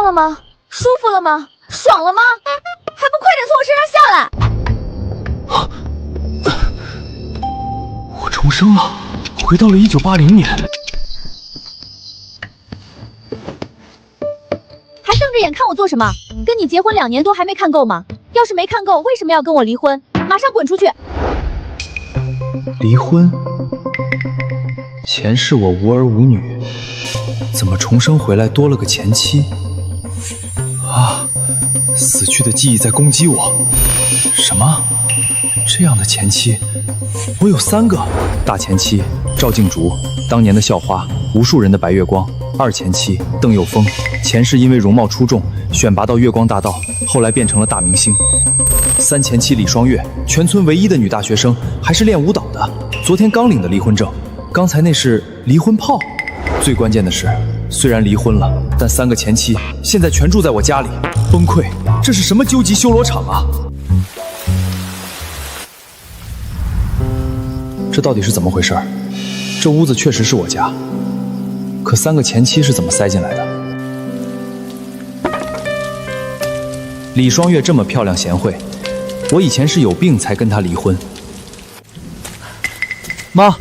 了吗？舒服了吗？爽了吗？还不快点从我身上下来！我重生了，回到了1980年。还瞪着眼看我做什么？跟你结婚2年多还没看够吗？要是没看够，为什么要跟我离婚？马上滚出去！离婚？前世我无儿无女，怎么重生回来多了个前妻？啊！死去的记忆在攻击我。什么？这样的前妻？我有3个。大前妻赵静竹，当年的校花，无数人的白月光。2前妻邓又峰，前世因为容貌出众，选拔到月光大道，后来变成了大明星。3前妻李双月，全村唯一的女大学生，还是练舞蹈的，昨天刚领的离婚证。刚才那是离婚炮。最关键的是，虽然离婚了，但3个前妻现在全住在我家里，崩溃！这是什么究极修罗场啊？这到底是怎么回事？这屋子确实是我家，可3个前妻是怎么塞进来的？李双月这么漂亮贤惠，我以前是有病才跟她离婚。妈，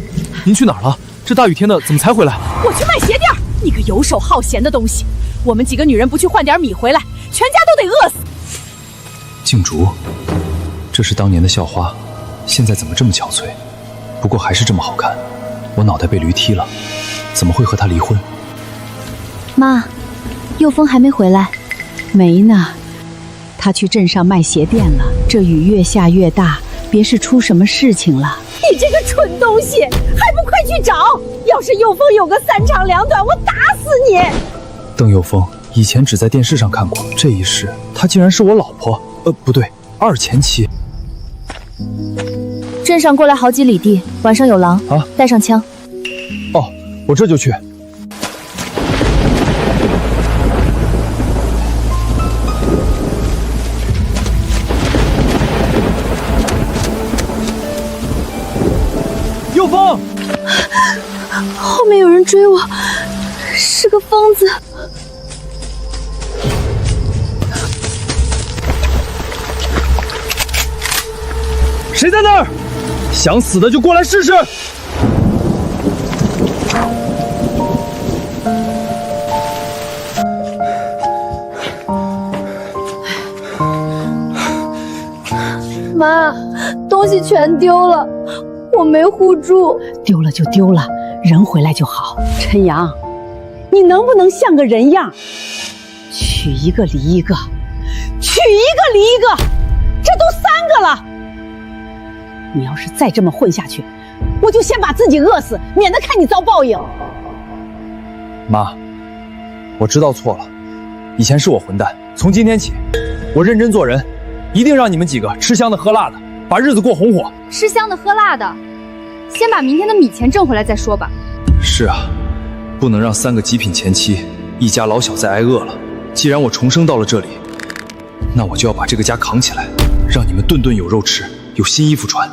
您去哪儿了？这大雨天的，怎么才回来？我去卖鞋垫，你个游手好闲的东西！我们几个女人不去换点米回来，全家都得饿死。静竹，这是当年的校花，现在怎么这么憔悴？不过还是这么好看。我脑袋被驴踢了，怎么会和她离婚？妈，佑峰还没回来。没呢，他去镇上卖鞋垫了。这雨越下越大，别是出什么事情了。你这个蠢东西，还不快去找！要是佑峰有个3长2短，我打死你！邓佑峰以前只在电视上看过，这一世她竟然是我老婆，不对，2前妻。镇上过来好几里地，晚上有狼啊，带上枪。哦，我这就去。佑峰，后面有人追我，是个疯子。谁在那儿？想死的就过来试试！妈，东西全丢了，我没护住。丢了就丢了，人回来就好。陈阳，你能不能像个人样？娶一个离一个，娶一个离一个，这都3个了。你要是再这么混下去，我就先把自己饿死，免得看你遭报应。妈，我知道错了，以前是我混蛋。从今天起，我认真做人，一定让你们几个吃香的喝辣的，把日子过红火。吃香的喝辣的，先把明天的米钱挣回来再说吧。是啊，不能让3个极品前妻，一家老小再挨饿了。既然我重生到了这里，那我就要把这个家扛起来，让你们顿顿有肉吃，有新衣服穿。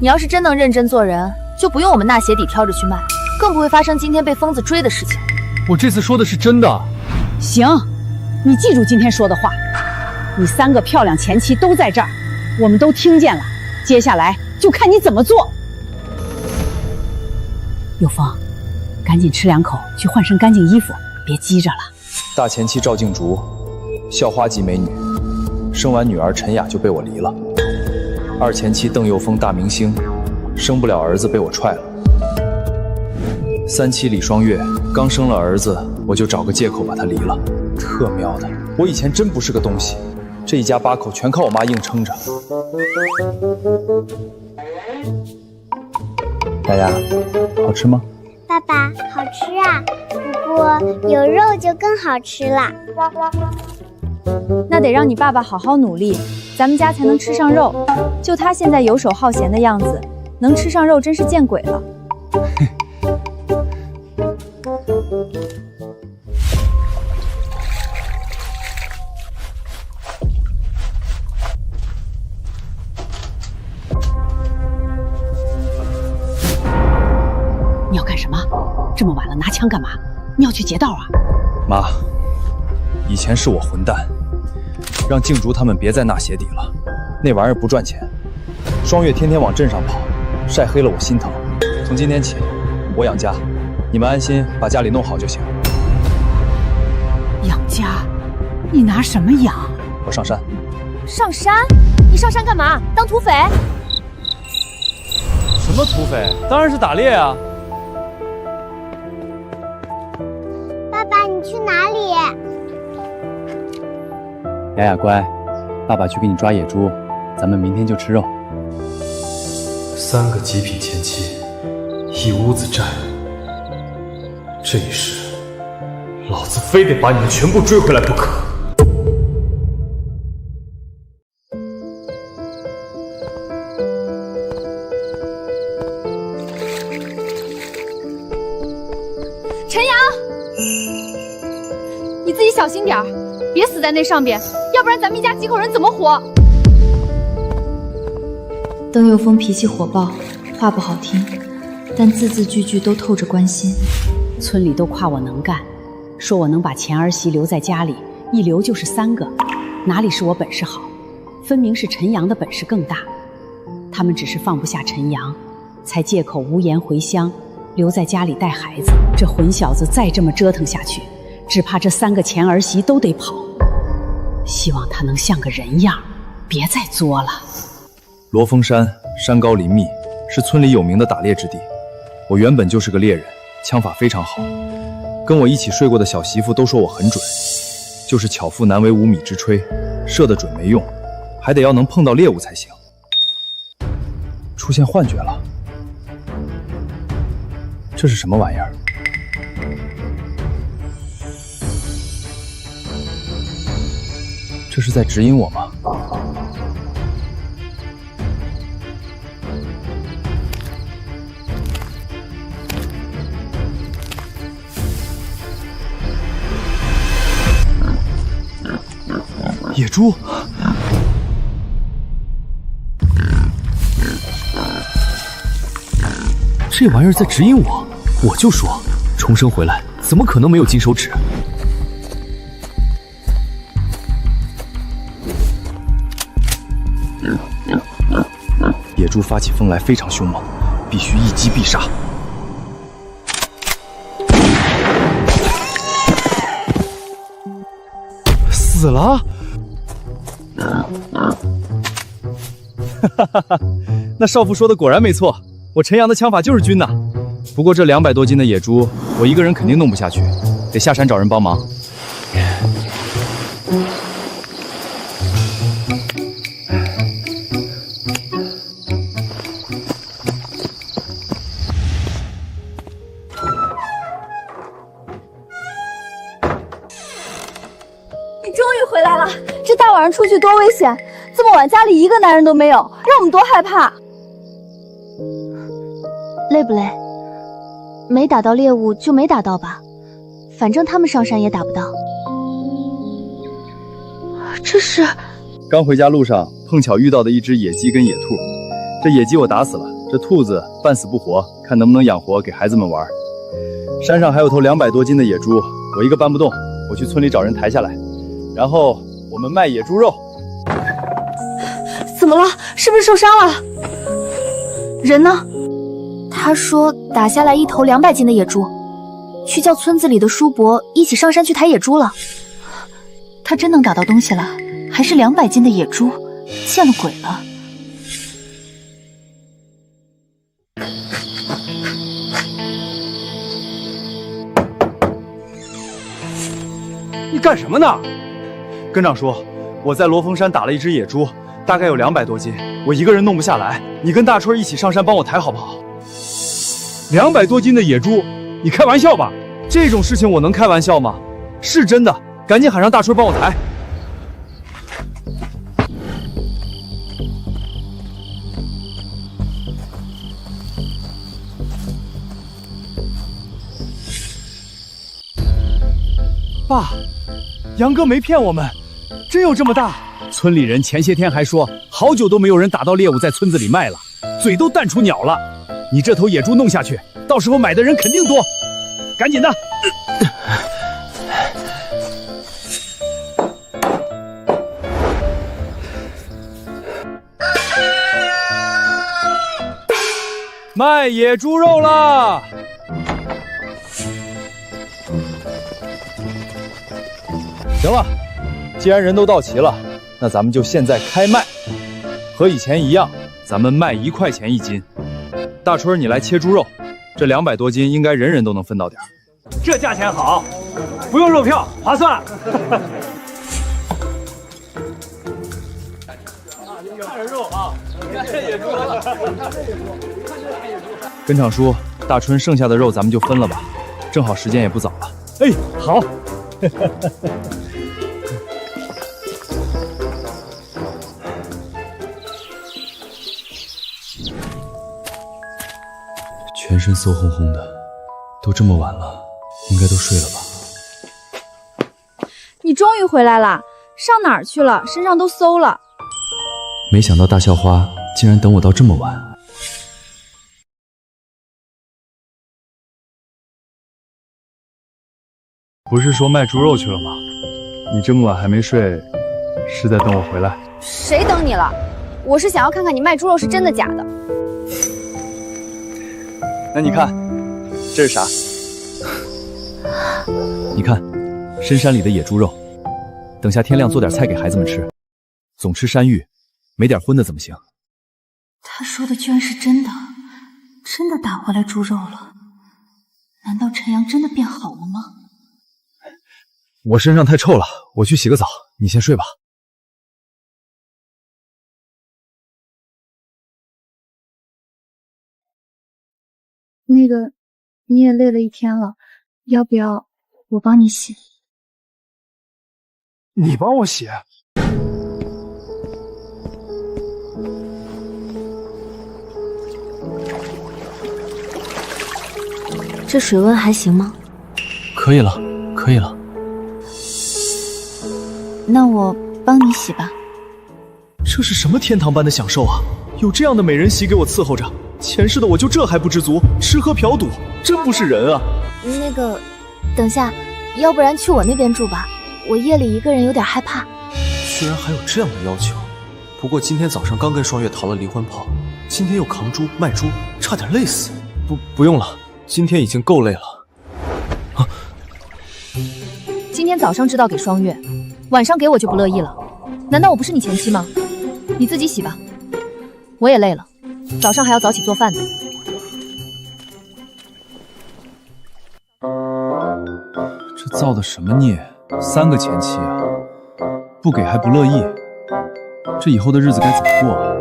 你要是真能认真做人，就不用我们纳鞋底挑着去卖，更不会发生今天被疯子追的事情。我这次说的是真的。行，你记住今天说的话。你3个漂亮前妻都在这儿，我们都听见了。接下来就看你怎么做。有风，赶紧吃2口，去换身干净衣服，别积着了。大前妻赵静竹，校花级美女，生完女儿陈雅就被我离了。2前妻邓佑峰，大明星，生不了儿子被我踹了。3妻李双月，刚生了儿子，我就找个借口把她离了。特喵的，我以前真不是个东西，这一家8口全靠我妈硬撑着。雅雅，好吃吗？爸爸，好吃啊，不过有肉就更好吃了。那得让你爸爸好好努力，咱们家才能吃上肉。就他现在游手好闲的样子，能吃上肉真是见鬼了。这么晚了拿枪干嘛？你要去劫道啊？妈，以前是我混蛋，让静竹他们别再纳鞋底了，那玩意儿不赚钱。双月天天往镇上跑，晒黑了我心疼。从今天起，我养家，你们安心把家里弄好就行。养家？你拿什么养？我上山。上山？你上山干嘛？当土匪？什么土匪？当然是打猎啊！爸爸，你去哪里？雅雅乖，爸爸去给你抓野猪，咱们明天就吃肉。3个极品前妻，一屋子债务，这一世，老子非得把你们全部追回来不可！陈阳，你自己小心点儿，别死在那上边，要不然咱们一家几口人怎么活？邓佑峰脾气火爆，话不好听，但字字句句都透着关心。村里都夸我能干，说我能把前儿媳留在家里，一留就是3个，哪里是我本事好，分明是陈阳的本事更大。他们只是放不下陈阳，才借口无颜回乡，留在家里带孩子。这混小子再这么折腾下去，只怕这3个前儿媳都得跑。希望他能像个人样，别再作了。罗峰山山高林密，是村里有名的打猎之地。我原本就是个猎人，枪法非常好，跟我一起睡过的小媳妇都说我很准，就是巧妇难为无米之炊，射得准没用，还得要能碰到猎物才行。出现幻觉了，这是什么玩意儿？这是在指引我吗？野猪，这玩意儿在指引我。我就说，重生回来怎么可能没有金手指？野猪发起疯来非常凶猛，必须一击必杀。死了！哈哈哈，那少妇说的果然没错，我陈阳的枪法就是军呐。不过这200多斤的野猪，我一个人肯定弄不下去，得下山找人帮忙。你终于回来了！这大晚上出去多危险！这么晚家里一个男人都没有，让我们多害怕。累不累？没打到猎物就没打到吧，反正他们上山也打不到。这是刚回家路上碰巧遇到的一只野鸡跟野兔，这野鸡我打死了，这兔子半死不活，看能不能养活给孩子们玩。山上还有头200多斤的野猪，我一个搬不动，我去村里找人抬下来，然后我们卖野猪肉。怎么了？是不是受伤了？人呢？他说打下来一头200斤的野猪，去叫村子里的叔伯一起上山去抬野猪了。他真能打到东西了，还是200斤的野猪，见了鬼了！你干什么呢？跟长说，我在罗峰山打了一只野猪，大概有200多斤，我一个人弄不下来，你跟大春一起上山帮我抬好不好？200多斤的野猪，你开玩笑吧？这种事情我能开玩笑吗？是真的，赶紧喊上大春帮我抬。爸，杨哥没骗我们，真有这么大？村里人前些天还说，好久都没有人打到猎物在村子里卖了，嘴都淡出鸟了。你这头野猪弄下去，到时候买的人肯定多。赶紧的！卖野猪肉啦！行了，既然人都到齐了，那咱们就现在开卖，和以前一样，咱们卖1块钱1斤。大春，你来切猪肉，这200多斤应该人人都能分到点。这价钱好，不用肉票，划算。看着肉啊，看这野猪。跟场叔，大春剩下的肉咱们就分了吧，正好时间也不早了。哎，好。全身馊烘烘的，都这么晚了，应该都睡了吧？你终于回来啦！上哪儿去了？身上都馊了。没想到大校花竟然等我到这么晚。不是说卖猪肉去了吗？你这么晚还没睡，是在等我回来？谁等你了？我是想要看看你卖猪肉是真的假的。那你看，这是啥？你看，深山里的野猪肉。等下天亮做点菜给孩子们吃，总吃山芋，没点荤的怎么行？他说的居然是真的，真的打回来猪肉了。难道陈阳真的变好了吗？我身上太臭了，我去洗个澡，你先睡吧。那个，你也累了一天了，要不要我帮你洗？你帮我洗？这水温还行吗？可以了，可以了。那我帮你洗吧。这是什么天堂般的享受啊！有这样的美人席给我伺候着，前世的我就这还不知足，吃喝嫖赌，真不是人啊！那个，等下，要不然去我那边住吧，我夜里一个人有点害怕。居然还有这样的要求，不过今天早上刚跟双月逃了离婚炮，今天又扛猪卖猪，差点累死。不用了，今天已经够累了。啊！今天早上知道给双月，晚上给我就不乐意了。难道我不是你前妻吗？你自己洗吧，我也累了，早上还要早起做饭呢。这造的什么孽？3个前妻啊！不给还不乐意，这以后的日子该怎么过啊？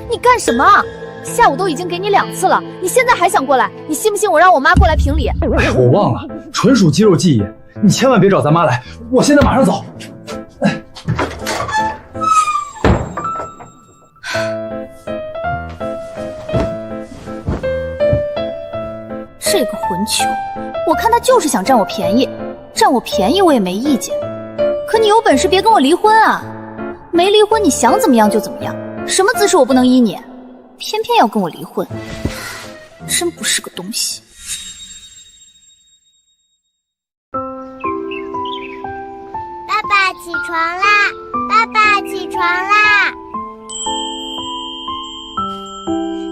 你干什么？下午都已经给你2次了，你现在还想过来？你信不信我让我妈过来评理？我忘了，纯属肌肉记忆，你千万别找咱妈来，我现在马上走。这个混球，我看他就是想占我便宜，占我便宜我也没意见。可你有本事别跟我离婚啊！没离婚你想怎么样就怎么样，什么姿势我不能依你，偏偏要跟我离婚，真不是个东西。爸爸起床啦！爸爸起床啦！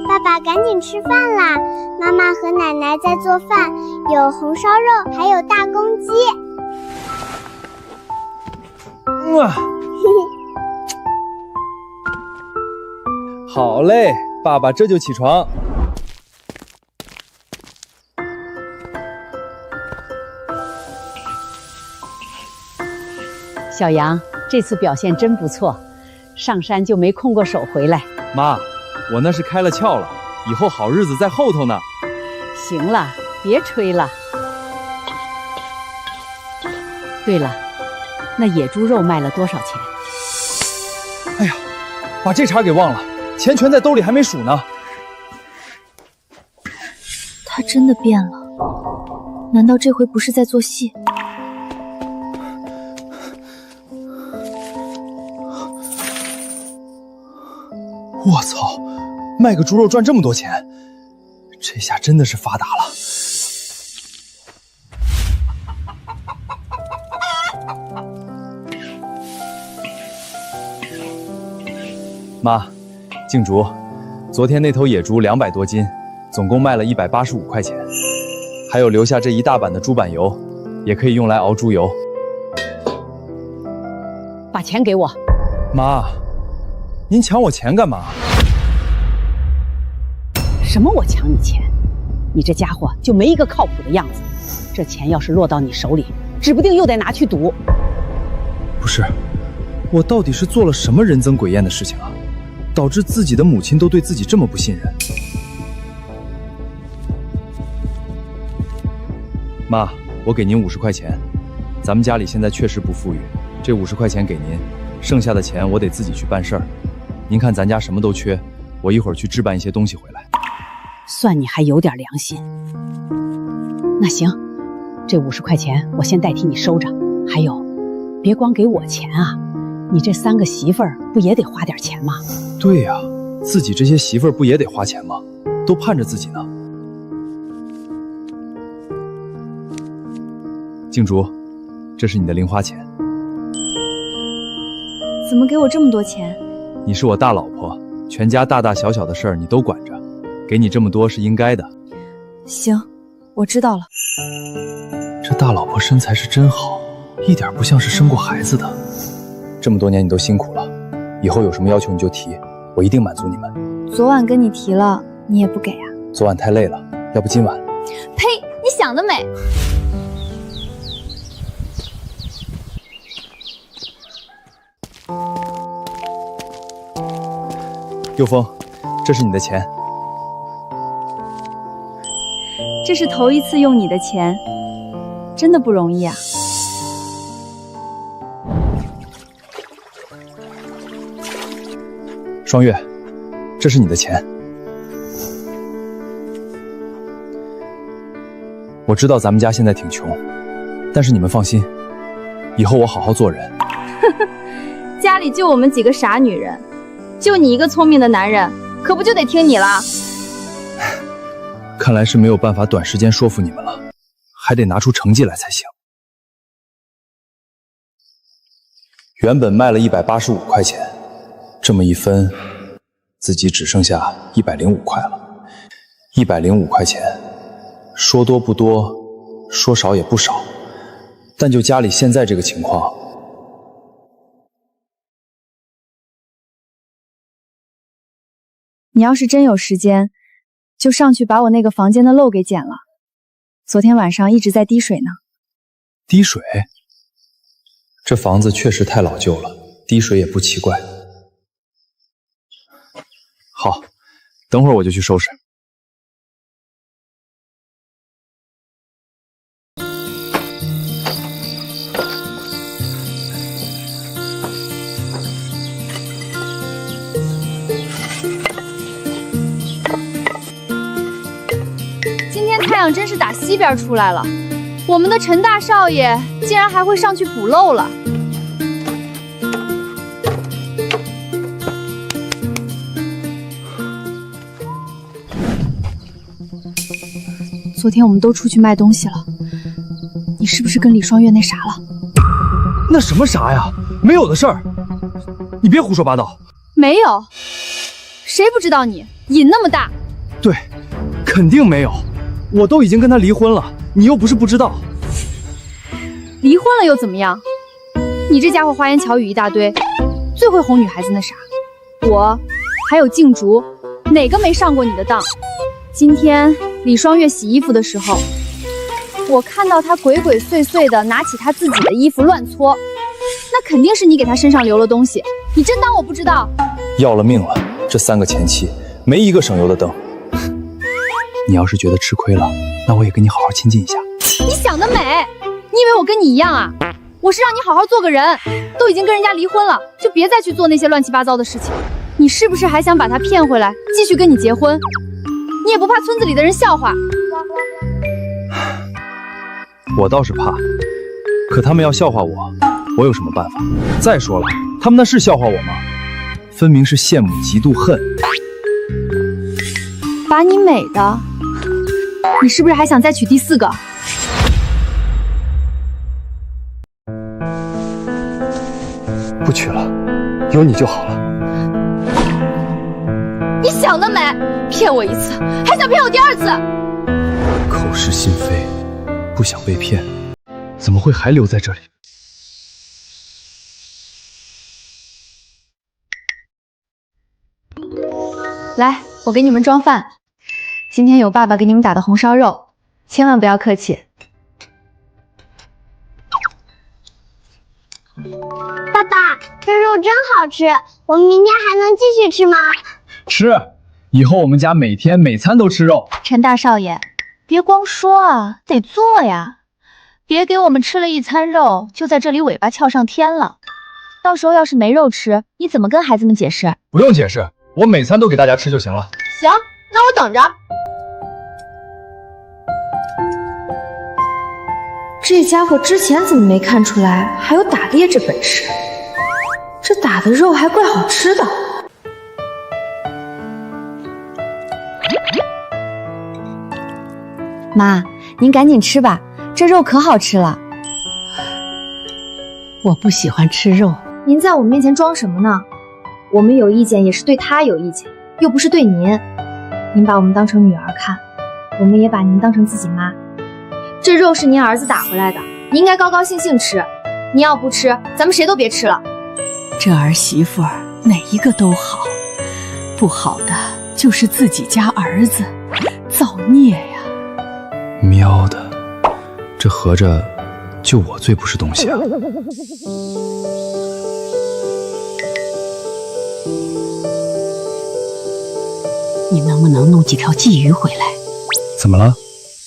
爸爸赶紧吃饭啦！妈妈和奶奶在做饭，有红烧肉，还有大公鸡。好嘞，爸爸这就起床。小杨，这次表现真不错，上山就没空过手回来。妈，我那是开了窍了，以后好日子在后头呢。行了，别吹了。对了，那野猪肉卖了多少钱？哎呀，把这茬给忘了，钱全在兜里还没数呢。他真的变了，难道这回不是在做戏？卖个猪肉赚这么多钱，这下真的是发达了。妈，静竹，昨天那头野猪200多斤，总共卖了185块钱，还有留下这一大板的猪板油，也可以用来熬猪油。把钱给我。妈，您抢我钱干嘛？什么我抢你钱？你这家伙就没一个靠谱的样子。这钱要是落到你手里，指不定又得拿去赌。不是，我到底是做了什么人憎鬼厌的事情啊？导致自己的母亲都对自己这么不信任。妈，我给您50块钱，咱们家里现在确实不富裕，这50块钱给您，剩下的钱我得自己去办事儿。您看咱家什么都缺，我一会儿去置办一些东西回来。算你还有点良心。那行，这50块钱我先代替你收着。还有，别光给我钱啊，你这3个媳妇儿不也得花点钱吗？对呀，自己这些媳妇儿不也得花钱吗？都盼着自己呢。静竹，这是你的零花钱。怎么给我这么多钱？你是我大老婆，全家大大小小的事儿你都管着，给你这么多是应该的。行，我知道了。这大老婆身材是真好，一点不像是生过孩子的。这么多年你都辛苦了，以后有什么要求你就提，我一定满足你们。昨晚跟你提了，你也不给啊？昨晚太累了，要不今晚？呸！你想得美！佑峰，这是你的钱。这是头一次用你的钱，真的不容易啊。双月，这是你的钱。我知道咱们家现在挺穷，但是你们放心，以后我好好做人。家里就我们几个傻女人，就你一个聪明的男人，可不就得听你了？看来是没有办法短时间说服你们了，还得拿出成绩来才行。原本卖了185块钱，这么一分，自己只剩下105块了。105块钱，说多不多，说少也不少，但就家里现在这个情况，你要是真有时间，就上去把我那个房间的漏给剪了。昨天晚上一直在滴水呢。滴水？这房子确实太老旧了，滴水也不奇怪。好，等会儿我就去收拾。今天太阳真是打西边出来了，我们的陈大少爷竟然还会上去补漏了。昨天我们都出去卖东西了，你是不是跟李双月那啥了？那什么啥呀？没有的事儿，你别胡说八道。没有，谁不知道你瘾那么大？对，肯定没有，我都已经跟他离婚了，你又不是不知道。离婚了又怎么样？你这家伙花言巧语一大堆，最会哄女孩子那啥。我还有静竹，哪个没上过你的当？今天李双月洗衣服的时候，我看到她鬼鬼祟祟的拿起她自己的衣服乱搓，那肯定是你给她身上留了东西，你真当我不知道？要了命了，这3个前妻没一个省油的灯。你要是觉得吃亏了，那我也跟你好好亲近一下。你想得美！你以为我跟你一样啊？我是让你好好做个人，都已经跟人家离婚了，就别再去做那些乱七八糟的事情。你是不是还想把他骗回来，继续跟你结婚？你也不怕村子里的人笑话？我倒是怕，可他们要笑话我，我有什么办法？再说了，他们那是笑话我吗？分明是羡慕嫉妒恨。把你美的，你是不是还想再娶第4个？不娶了，有你就好了。你想得美！骗我1次，还想骗我第2次？口是心非，不想被骗，怎么会还留在这里？来，我给你们装饭。今天有爸爸给你们打的红烧肉，千万不要客气。爸爸，这肉真好吃，我们明天还能继续吃吗？吃，以后我们家每天每餐都吃肉。陈大少爷，别光说啊，得做呀！别给我们吃了一餐肉，就在这里尾巴翘上天了。到时候要是没肉吃，你怎么跟孩子们解释？不用解释，我每餐都给大家吃就行了。行，那我等着。这家伙之前怎么没看出来还有打猎这本事？这打的肉还怪好吃的。妈，您赶紧吃吧，这肉可好吃了。我不喜欢吃肉。您在我们面前装什么呢？我们有意见也是对他有意见，又不是对您。您把我们当成女儿看，我们也把您当成自己妈。这肉是您儿子打回来的，你应该高高兴兴吃。你要不吃，咱们谁都别吃了。这儿媳妇儿哪一个都好，不好的就是自己家儿子，造孽呀！喵的，这合着就我最不是东西啊！你能不能弄几条鲫鱼回来？怎么了？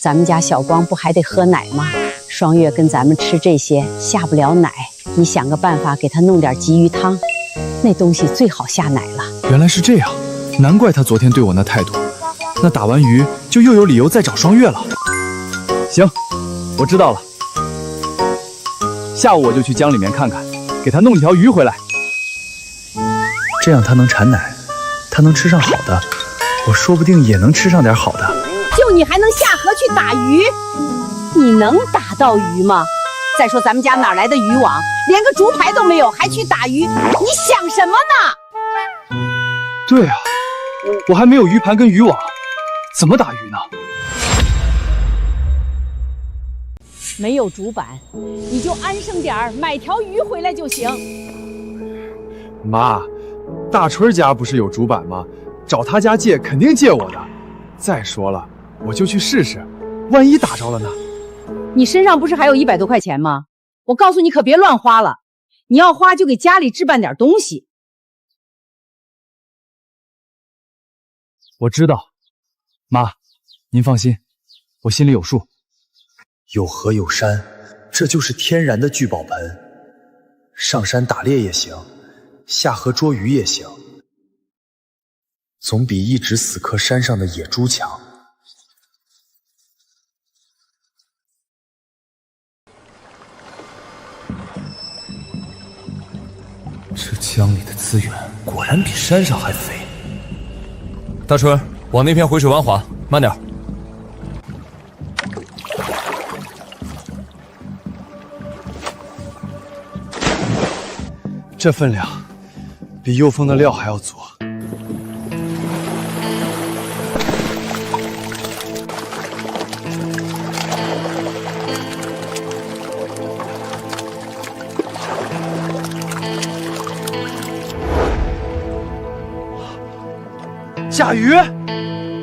咱们家小光不还得喝奶吗？双月跟咱们吃这些下不了奶，你想个办法给他弄点鲫鱼汤，那东西最好下奶了。原来是这样，难怪他昨天对我那态度。那打完鱼就又有理由再找双月了。行，我知道了。下午我就去江里面看看，给他弄几条鱼回来。这样他能产奶，他能吃上好的，我说不定也能吃上点好的。就你还能下河去打鱼？你能打到鱼吗？再说咱们家哪来的渔网，连个竹排都没有，还去打鱼？你想什么呢？对啊，我还没有鱼盘跟渔网，怎么打鱼呢？没有竹板，你就安生点儿，买条鱼回来就行。妈，大春家不是有竹板吗？找他家借肯定借我的。再说了，我就去试试，万一打着了呢？你身上不是还有100多块钱吗？我告诉你可别乱花了，你要花就给家里置办点东西。我知道，妈，您放心，我心里有数。有河有山，这就是天然的聚宝盆。上山打猎也行，下河捉鱼也行，总比一直死磕山上的野猪强。这江里的资源果然比山上还肥。大春，往那片回水湾划，慢点。这分量比幼风的料还要足。甲鱼，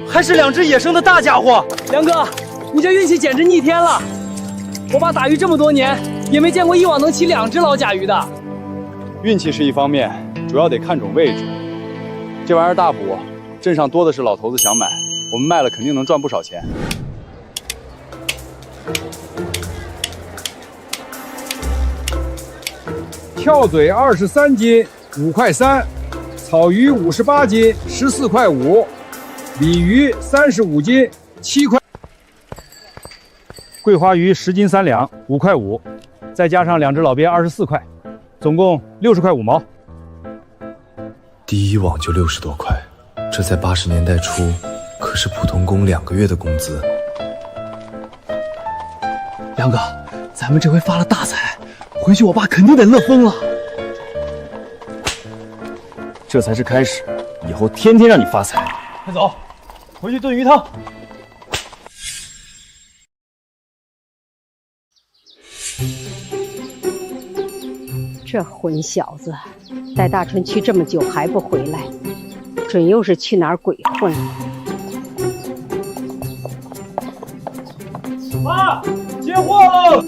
还是2只野生的大家伙。梁哥，你这运气简直逆天了！我爸打鱼这么多年，也没见过一网能起2只老甲鱼的。运气是一方面，主要得看准位置。这玩意儿大补，镇上多的是老头子想买，我们卖了肯定能赚不少钱。跳嘴23斤，5块3；草鱼58斤，14块5；鲤鱼35斤，7块；桂花鱼10斤3两，5块5，再加上2只老鳖24块，总共60块5毛。第一网就60多块，这在80年代初可是普通工2个月的工资。梁哥，咱们这回发了大财，回去我爸肯定得乐疯了。这才是开始，以后天天让你发财。快走，回去炖鱼汤。这混小子，带大春去这么久还不回来，准又是去哪儿鬼混了。妈，接货了！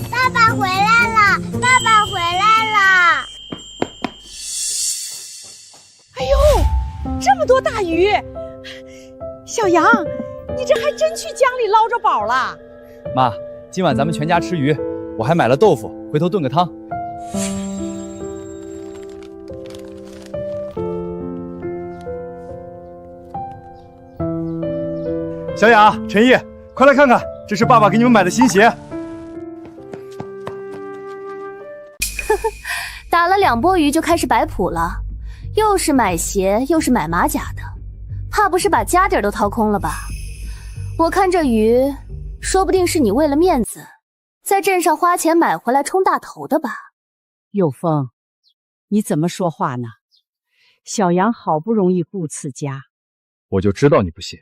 爸爸回来了，爸爸回来了！哎呦，这么多大鱼！小杨，你这还真去江里捞着宝了。妈，今晚咱们全家吃鱼，我还买了豆腐，回头炖个汤。小雅、陈毅，快来看看，这是爸爸给你们买的新鞋。打了2波鱼就开始摆谱了，又是买鞋又是买马甲的，怕不是把家底儿都掏空了吧？我看这鱼，说不定是你为了面子，在镇上花钱买回来充大头的吧？有风，你怎么说话呢？小杨好不容易顾次家，我就知道你不信。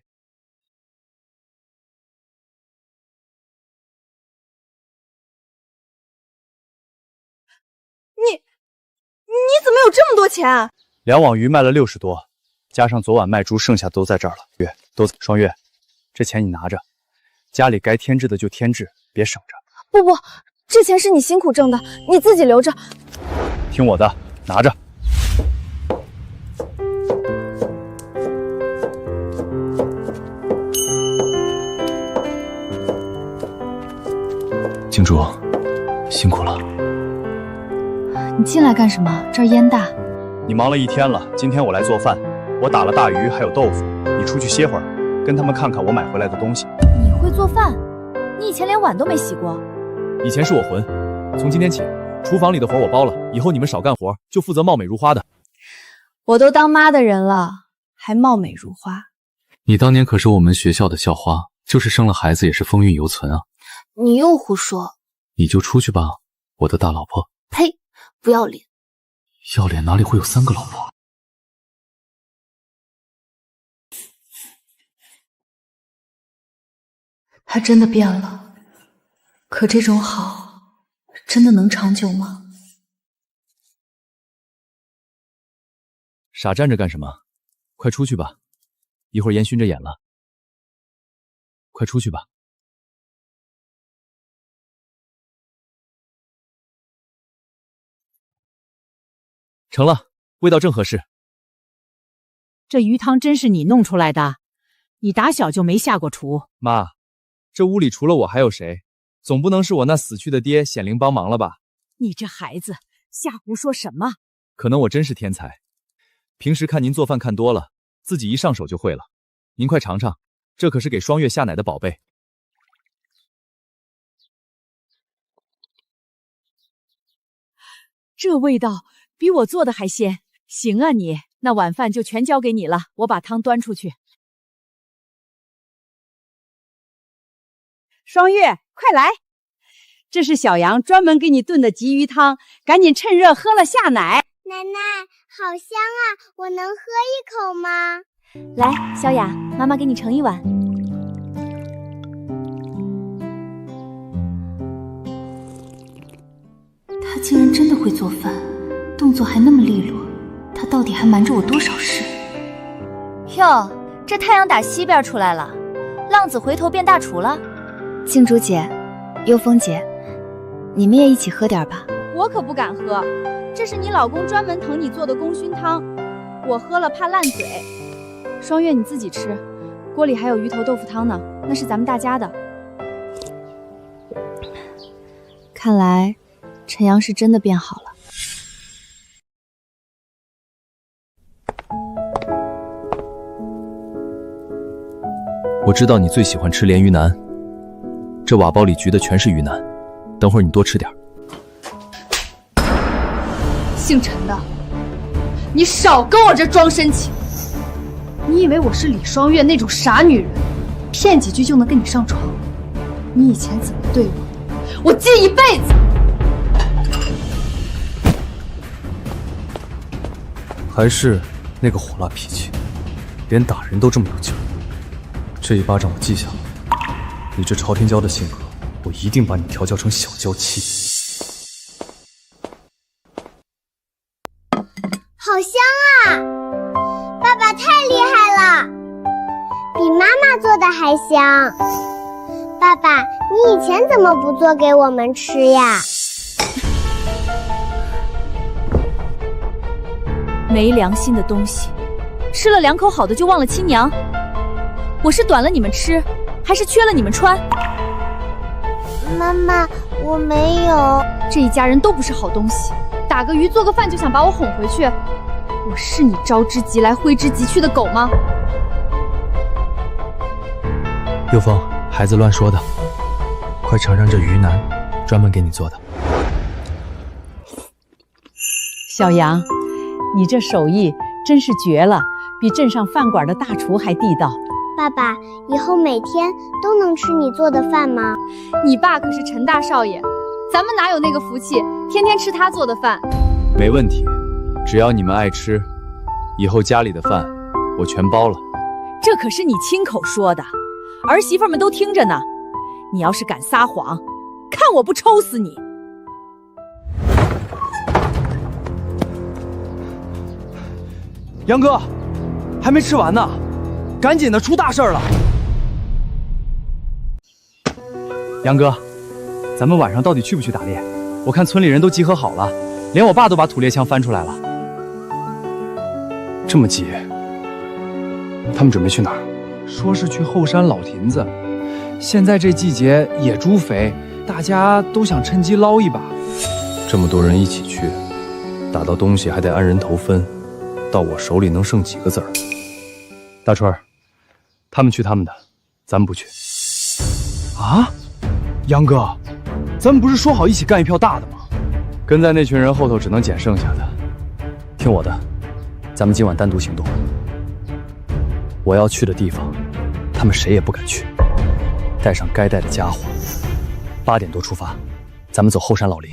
你怎么有这么多钱2网鱼卖了60多，加上昨晚卖猪，剩下都在这儿了。双月，这钱你拿着，家里该添置的就添置，别省着。不，这钱是你辛苦挣的，你自己留着。听我的，拿着。静竹，辛苦了。你进来干什么？这儿烟大。你忙了一天了，今天我来做饭，我打了大鱼还有豆腐，你出去歇会儿，跟他们看看我买回来的东西。你会做饭？你以前连碗都没洗过。以前是我浑，从今天起，厨房里的活我包了，以后你们少干活，就负责貌美如花的。我都当妈的人了，还貌美如花？你当年可是我们学校的校花，就是生了孩子也是风韵犹存啊。你又胡说。你就出去吧，我的大老婆。呸！不要脸！要脸哪里会有3个老婆？他真的变了，可这种好真的能长久吗？傻站着干什么？快出去吧，一会儿烟熏着眼了。快出去吧。成了，味道正合适。这鱼汤真是你弄出来的？你打小就没下过厨？妈，这屋里除了我还有谁？总不能是我那死去的爹显灵帮忙了吧？你这孩子瞎胡说什么？可能我真是天才，平时看您做饭看多了，自己一上手就会了。您快尝尝，这可是给双月下奶的宝贝。这味道比我做的还鲜。行啊你，那晚饭就全交给你了，我把汤端出去。双月，快来！这是小杨专门给你炖的鲫鱼汤，赶紧趁热喝了下奶。奶奶，好香啊，我能喝一口吗？来，小雅，妈妈给你盛一碗。他竟然真的会做饭，动作还那么利落，他到底还瞒着我多少事？哟，这太阳打西边出来了，浪子回头变大厨了。静竹姐，幽风姐，你们也一起喝点吧。我可不敢喝，这是你老公专门疼你做的功勋汤，我喝了怕烂嘴。双月你自己吃，锅里还有鱼头豆腐汤呢，那是咱们大家的。看来陈阳是真的变好了。我知道你最喜欢吃鲢鱼腩，这瓦包里焗的全是鱼腩，等会儿你多吃点。行姓陈的，你少跟我这装深情。你以为我是李双月那种傻女人，骗几句就能跟你上床？你以前怎么对我的，我记一辈子。还是那个火辣脾气，连打人都这么有劲儿。这一巴掌我记下了，你这朝天椒的性格，我一定把你调教成小娇妻。好香啊！爸爸太厉害了，比妈妈做的还香。爸爸，你以前怎么不做给我们吃呀？没良心的东西，吃了2口好的就忘了亲娘。我是短了你们吃，还是缺了你们穿？妈妈，我没有。这一家人都不是好东西，打个鱼做个饭就想把我哄回去。我是你招之即来挥之即去的狗吗？幼风，孩子乱说的，快尝尝这鱼腩，专门给你做的。小杨，你这手艺真是绝了，比镇上饭馆的大厨还地道。爸爸，以后每天都能吃你做的饭吗？你爸可是陈大少爷，咱们哪有那个福气，天天吃他做的饭？没问题，只要你们爱吃，以后家里的饭我全包了。这可是你亲口说的，儿媳妇们都听着呢。你要是敢撒谎，看我不抽死你！杨哥，还没吃完呢，赶紧的，出大事了！杨哥，咱们晚上到底去不去打猎？我看村里人都集合好了，连我爸都把土猎枪翻出来了。这么急？他们准备去哪儿？说是去后山老亭子。现在这季节野猪肥，大家都想趁机捞一把。这么多人一起去，打到东西还得按人头分，到我手里能剩几个子儿？大春儿，他们去他们的，咱们不去。啊，杨哥，咱们不是说好一起干一票大的吗？跟在那群人后头只能捡剩下的。听我的，咱们今晚单独行动。我要去的地方，他们谁也不敢去。带上该带的家伙，8点多出发，咱们走后山老林。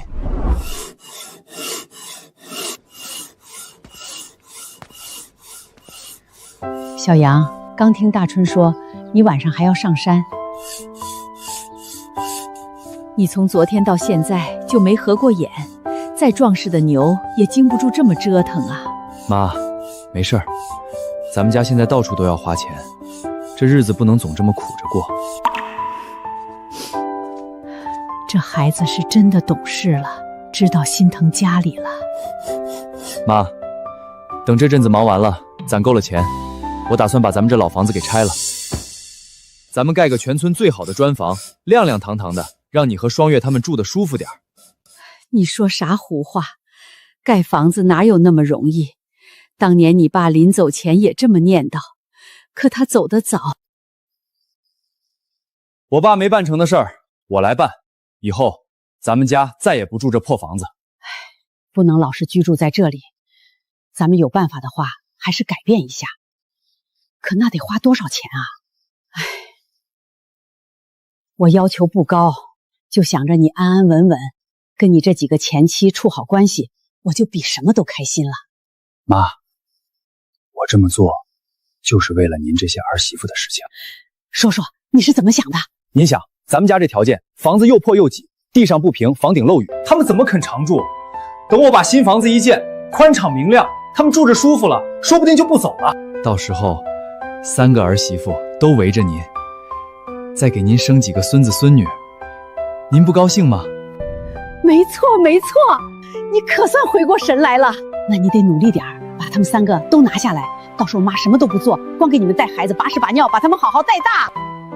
小杨，刚听大春说你晚上还要上山。你从昨天到现在就没合过眼，再壮实的牛也经不住这么折腾啊。妈，没事儿，咱们家现在到处都要花钱，这日子不能总这么苦着过。这孩子是真的懂事了，知道心疼家里了。妈，等这阵子忙完了，攒够了钱，我打算把咱们这老房子给拆了，咱们盖个全村最好的砖房，亮亮堂堂的，让你和双月他们住得舒服点。你说啥胡话？盖房子哪有那么容易？当年你爸临走前也这么念叨，可他走得早。我爸没办成的事儿，我来办。以后咱们家再也不住这破房子。不能老是居住在这里，咱们有办法的话，还是改变一下。可那得花多少钱啊？唉，我要求不高，就想着你安安稳稳，跟你这几个前妻处好关系，我就比什么都开心了。妈，我这么做就是为了您这些儿媳妇的事情。说说你是怎么想的？您想，咱们家这条件，房子又破又挤，地上不平，房顶漏雨，他们怎么肯常住？等我把新房子一建，宽敞明亮，他们住着舒服了，说不定就不走了。到时候3个儿媳妇都围着您，再给您生几个孙子孙女，您不高兴吗？没错没错，你可算回过神来了。那你得努力点，把他们3个都拿下来，到时候妈什么都不做，光给你们带孩子，把屎把尿，把他们好好带大。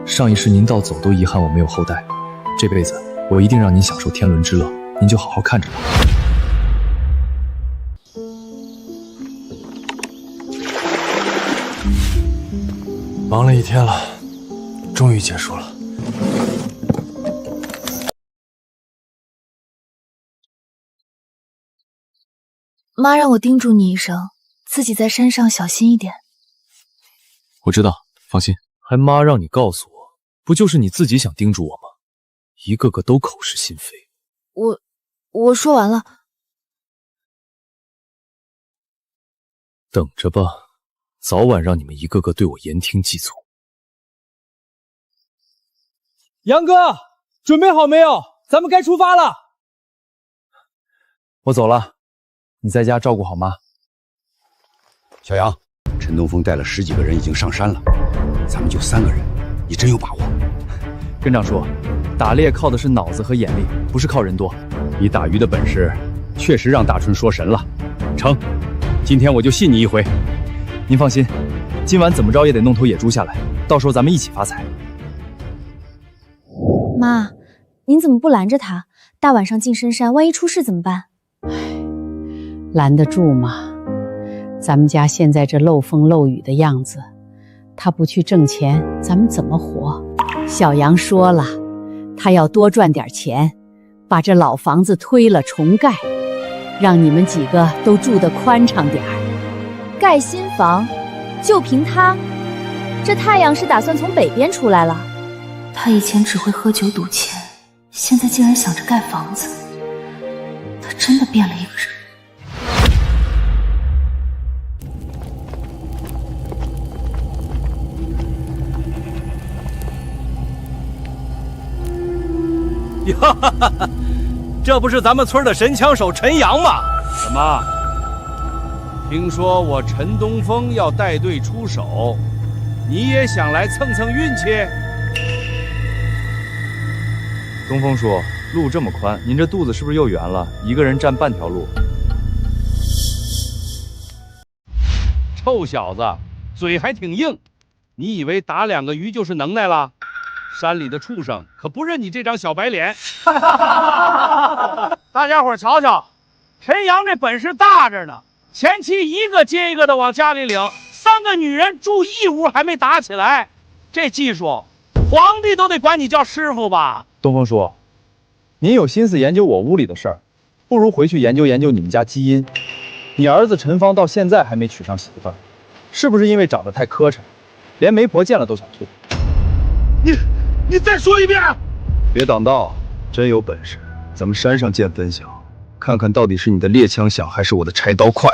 上一世您到走都遗憾我没有后代，这辈子我一定让您享受天伦之乐，您就好好看着他。忙了一天了，终于结束了。妈让我叮嘱你一声，自己在山上小心一点。我知道，放心。还妈让你告诉我，不就是你自己想叮嘱我吗？一个个都口是心非。我说完了。等着吧，早晚让你们一个个对我言听计从。杨哥，准备好没有？咱们该出发了。我走了，你在家照顾好妈。小杨，陈东风带了10几个人已经上山了，咱们就3个人，你真有把握？跟长说，打猎靠的是脑子和眼力，不是靠人多。你打鱼的本事，确实让大春说神了。成，今天我就信你一回。您放心，今晚怎么着也得弄头野猪下来，到时候咱们一起发财。妈，您怎么不拦着他？大晚上进深山，万一出事怎么办？拦得住吗？咱们家现在这漏风漏雨的样子，他不去挣钱，咱们怎么活？小杨说了，他要多赚点钱，把这老房子推了重盖，让你们几个都住得宽敞点儿。盖新房，就凭他，这太阳是打算从北边出来了。他以前只会喝酒赌钱，现在竟然想着盖房子，他真的变了一个人。哈哈哈！这不是咱们村的神枪手陈阳吗？什么？听说我陈东风要带队出手，你也想来蹭蹭运气？东风叔，路这么宽，您这肚子是不是又圆了？一个人占半条路。臭小子，嘴还挺硬，你以为打2个鱼就是能耐了？山里的畜生可不认你这张小白脸。大家伙瞧瞧，陈阳这本事大着呢，前妻一个接一个的往家里领，3个女人住一屋还没打起来，这技术，皇帝都得管你叫师傅吧？东风叔，您有心思研究我屋里的事儿，不如回去研究研究你们家基因。你儿子陈芳到现在还没娶上媳妇儿，是不是因为长得太磕碜，连媒婆见了都想吐？你再说一遍！别挡道，真有本事，咱们山上见分晓，看看到底是你的猎枪响，还是我的柴刀快。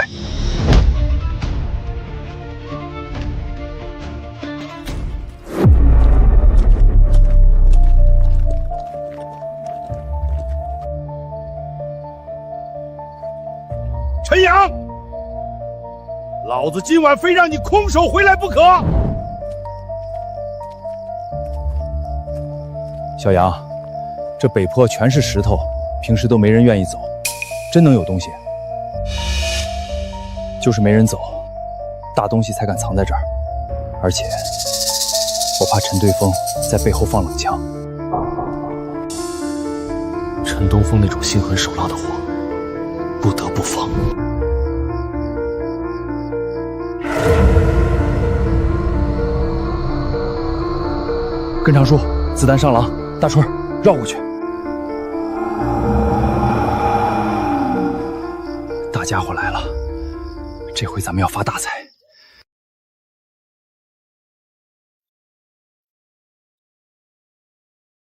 陈阳，老子今晚非让你空手回来不可！小杨，这北坡全是石头，平时都没人愿意走，真能有东西？就是没人走，大东西才敢藏在这儿。而且，我怕陈对风在背后放冷枪。陈东风那种心狠手辣的货，不得不防。跟长叔，子弹上了。大春，绕过去。大家伙来了，这回咱们要发大财。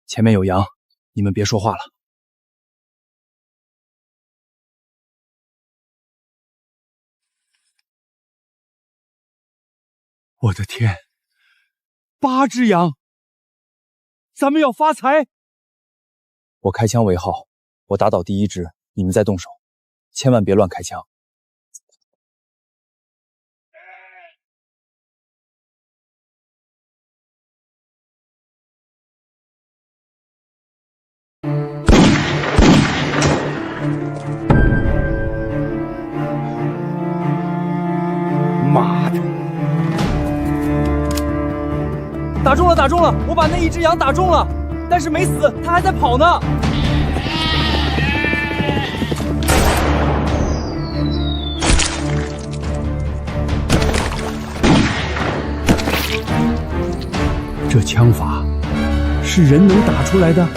前面有羊，你们别说话了。我的天，8只羊！咱们要发财！我开枪为号，我打倒第1只，你们再动手，千万别乱开枪。妈的！打中了，打中了！我把那1只羊打中了，但是没死，它还在跑呢。这枪法是人能打出来的？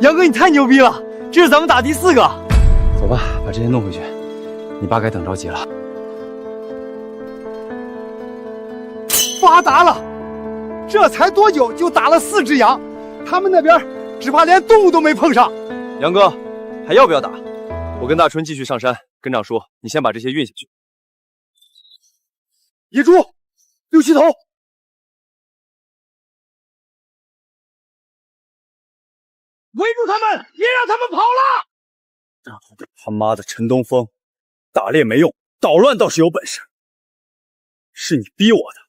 杨哥，你太牛逼了！这是咱们打第4个。走吧，把这些弄回去。你爸该等着急了。发达了！这才多久就打了4只羊，他们那边只怕连动物都没碰上。杨哥，还要不要打？我跟大春继续上山，跟长说，你先把这些运下去。野猪，6、7头。围住他们，别让他们跑了！他妈的陈东风，打猎没用，捣乱倒是有本事，是你逼我的。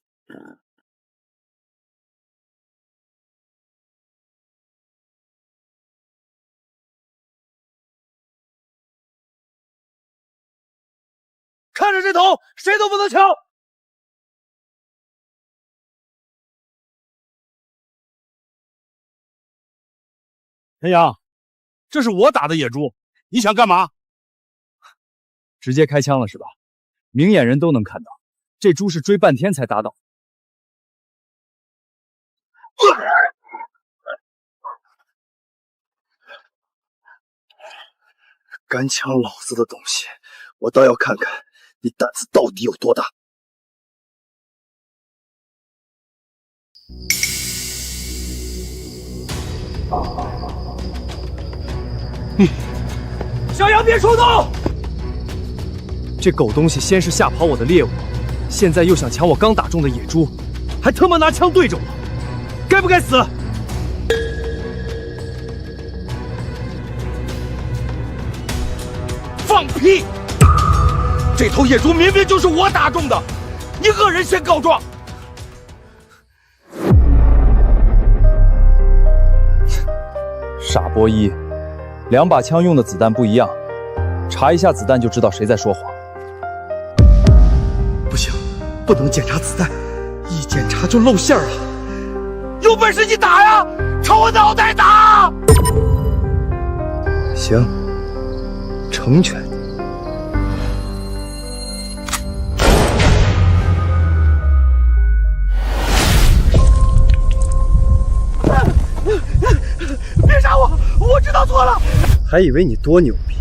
看着这头，谁都不能抢！陈阳，这是我打的野猪，你想干嘛？直接开枪了是吧？明眼人都能看到，这猪是追半天才打倒。敢抢老子的东西，我倒要看看你胆子到底有多大。小杨，别冲动！这狗东西先是吓跑我的猎物，现在又想抢我刚打中的野猪，还他妈拿枪对着我，该不该死？放屁！这头野猪明明就是我打中的，你恶人先告状！傻波一，2把枪用的子弹不一样，查一下子弹就知道谁在说谎。不行，不能检查子弹，一检查就露馅了。有本事你打呀，朝我脑袋打！行，成全你。别杀我，我知道错了。还以为你多牛逼，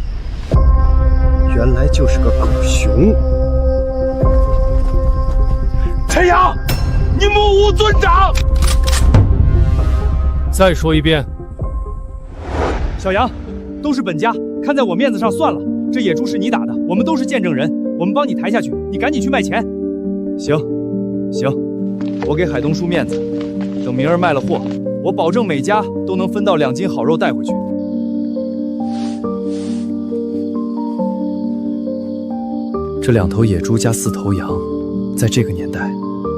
原来就是个狗熊。陈阳，你目无尊长！再说一遍。小杨，都是本家，看在我面子上算了。这野猪是你打的，我们都是见证人，我们帮你抬下去，你赶紧去卖钱。行，我给海东叔面子，等明儿卖了货，我保证每家都能分到2斤好肉带回去。这2头野猪加4头羊，在这个年代，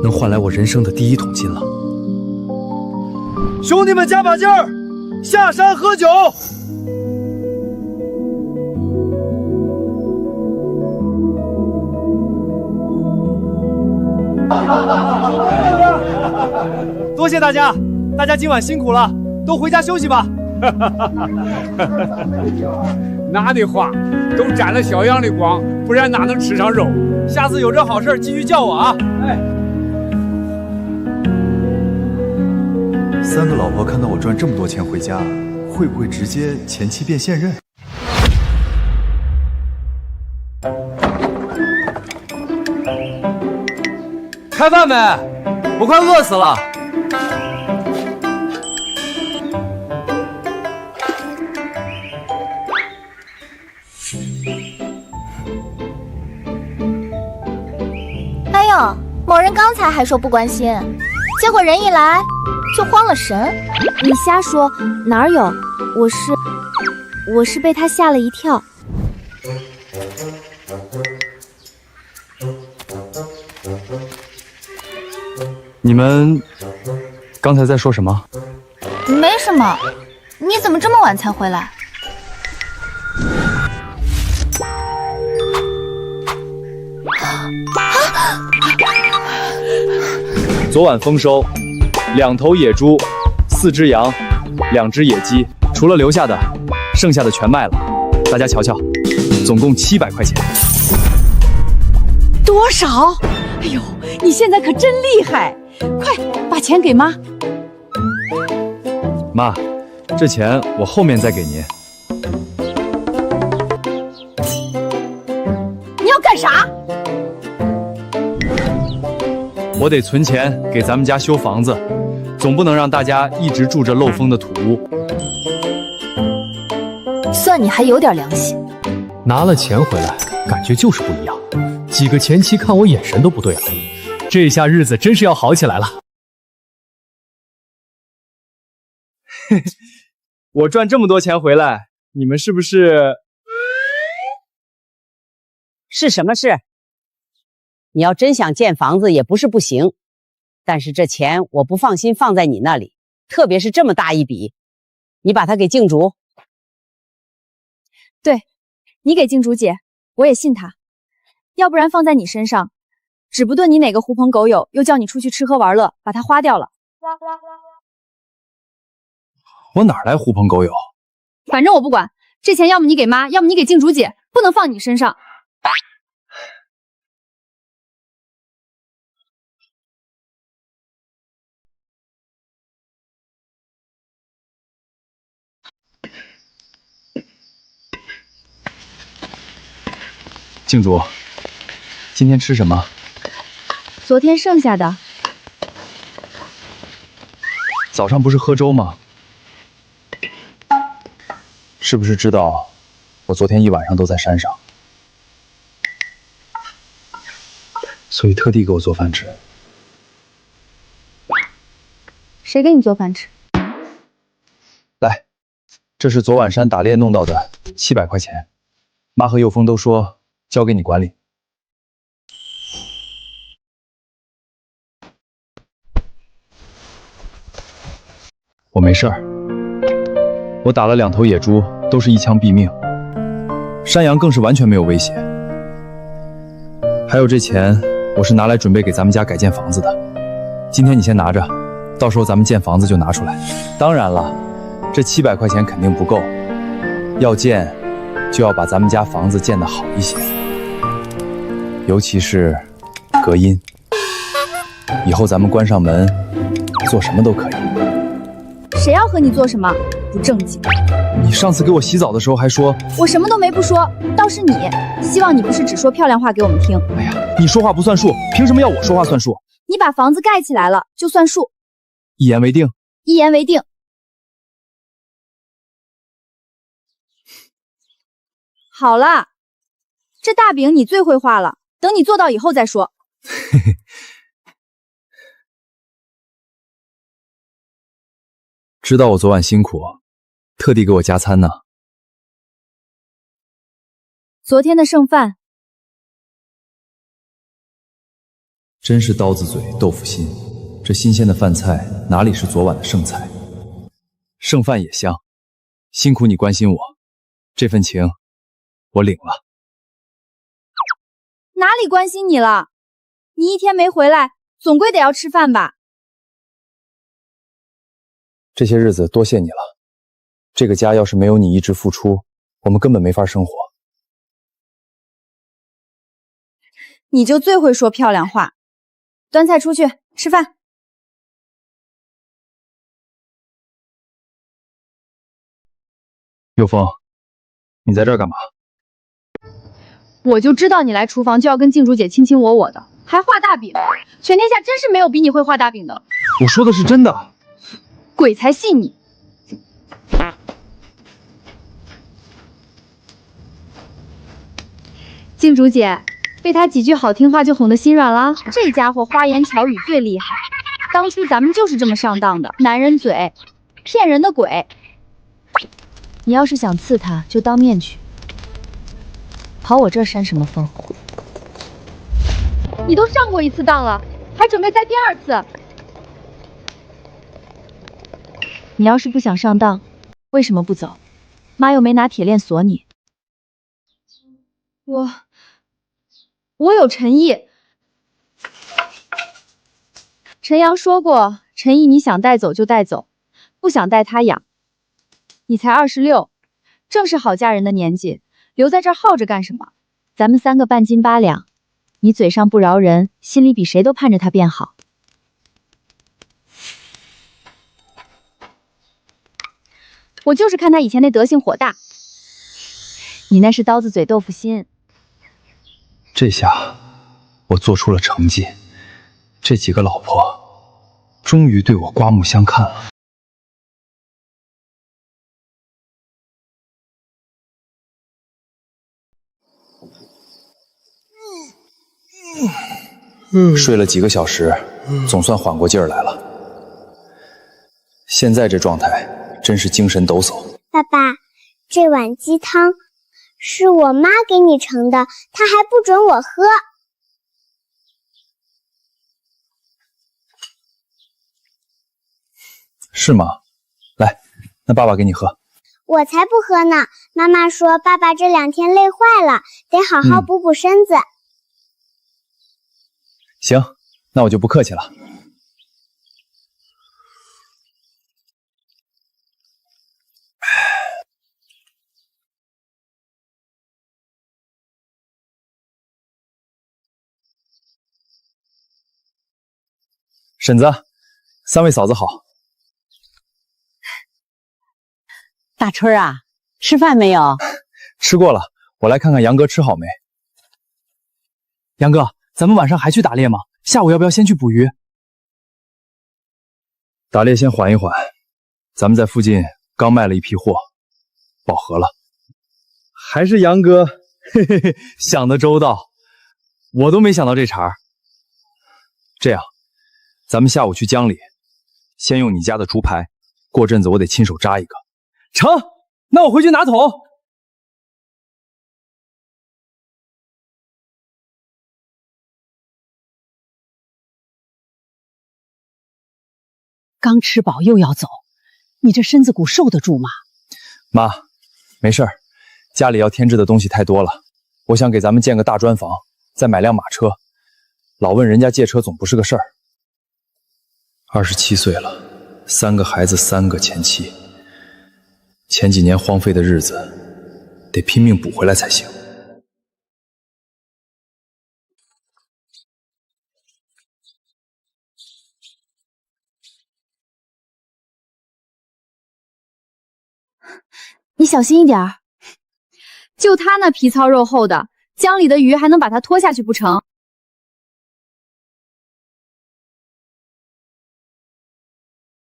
能换来我人生的第1桶金了。兄弟们加把劲儿，下山喝酒。多谢大家，大家今晚辛苦了，都回家休息吧。哪里话，都沾了小杨的光，不然哪能吃上肉？下次有这好事继续叫我啊！哎，3个老婆看到我赚这么多钱回家，会不会直接前妻变现任？开饭没？我快饿死了。哎呦，某人刚才还说不关心，结果人一来就慌了神。你瞎说，哪儿有？我是被他吓了一跳。你们刚才在说什么？没什么，你怎么这么晚才回来？昨晚丰收，2头野猪，4只羊，2只野鸡，除了留下的，剩下的全卖了。大家瞧瞧，总共700块钱。多少？哎呦，你现在可真厉害！快把钱给妈。妈，这钱我后面再给您。你要干啥？我得存钱给咱们家修房子，总不能让大家一直住着漏风的土屋。算你还有点良心。拿了钱回来，感觉就是不一样。几个前妻看我眼神都不对了，这下日子真是要好起来了。嘿嘿，我赚这么多钱回来，你们是不是？是什么事？你要真想建房子也不是不行，但是这钱我不放心放在你那里，特别是这么大一笔，你把它给静竹。对，你给静竹姐，我也信她。要不然放在你身上，指不定你哪个狐朋狗友又叫你出去吃喝玩乐，把它花掉了。我哪来狐朋狗友？反正我不管，这钱要么你给妈，要么你给静竹姐，不能放你身上。静竹，今天吃什么？昨天剩下的。早上不是喝粥吗？是不是知道我昨天一晚上都在山上，所以特地给我做饭吃？谁给你做饭吃？来，这是昨晚山打猎弄到的700块钱，妈和佑峰都说交给你管理。我没事儿，我打了2头野猪，都是一枪毙命，山羊更是完全没有威胁。还有这钱，我是拿来准备给咱们家改建房子的。今天你先拿着，到时候咱们建房子就拿出来。当然了，这700块钱肯定不够，要建就要把咱们家房子建得好一些，尤其是隔音。以后咱们关上门，做什么都可以。谁要和你做什么？不正经！你上次给我洗澡的时候还说我什么都没不说，倒是你，希望你不是只说漂亮话给我们听。哎呀，你说话不算数，凭什么要我说话算数？你把房子盖起来了就算数。一言为定。一言为定。好了，这大饼你最会画了，等你做到以后再说。嘿嘿。知道我昨晚辛苦，特地给我加餐呢。昨天的剩饭，真是刀子嘴豆腐心。这新鲜的饭菜哪里是昨晚的剩菜？剩饭也香。辛苦你关心我，这份情我领了。哪里关心你了？你一天没回来，总归得要吃饭吧？这些日子多谢你了，这个家要是没有你一直付出，我们根本没法生活。你就最会说漂亮话。端菜出去吃饭。佑峰，你在这儿干嘛？我就知道你来厨房就要跟静竹姐卿卿我我的，还画大饼，全天下真是没有比你会画大饼的。我说的是真的。鬼才信你！静竹姐被他几句好听话就哄得心软了。这家伙花言巧语最厉害，当初咱们就是这么上当的。男人嘴，骗人的鬼。你要是想刺他，就当面去，跑我这儿扇什么风？你都上过一次当了，还准备再第2次？你要是不想上当，为什么不走？妈又没拿铁链锁你。我有陈毅。陈阳说过，陈毅你想带走就带走，不想带他养。你才26，正是好嫁人的年纪，留在这儿耗着干什么？咱们3个半斤8两，你嘴上不饶人，心里比谁都盼着他变好。我就是看他以前那德行火大。你那是刀子嘴豆腐心。这下我做出了成绩，这几个老婆终于对我刮目相看了。睡了几个小时，总算缓过劲儿来了。现在这状态真是精神抖擞。爸爸，这碗鸡汤是我妈给你盛的，她还不准我喝。是吗？来，那爸爸给你喝。我才不喝呢！妈妈说爸爸这2天累坏了，得好好补补身子。行，那我就不客气了。婶子，3位嫂子好。大春啊，吃饭没有？吃过了，我来看看杨哥吃好没。杨哥，咱们晚上还去打猎吗？下午要不要先去捕鱼？打猎先缓一缓，咱们在附近刚卖了一批货，饱和了。还是杨哥，嘿嘿嘿，想得周到，我都没想到这茬儿。这样，咱们下午去江里，先用你家的猪排，过阵子我得亲手扎一个。成，那我回去拿桶。刚吃饱又要走，你这身子骨受得住吗？妈，没事儿，家里要添置的东西太多了，我想给咱们建个大砖房，再买辆马车。老问人家借车总不是个事儿。27岁了，3个孩子，3个前妻，前几年荒废的日子，得拼命补回来才行。你小心一点儿，就他那皮糙肉厚的，江里的鱼还能把他拖下去不成？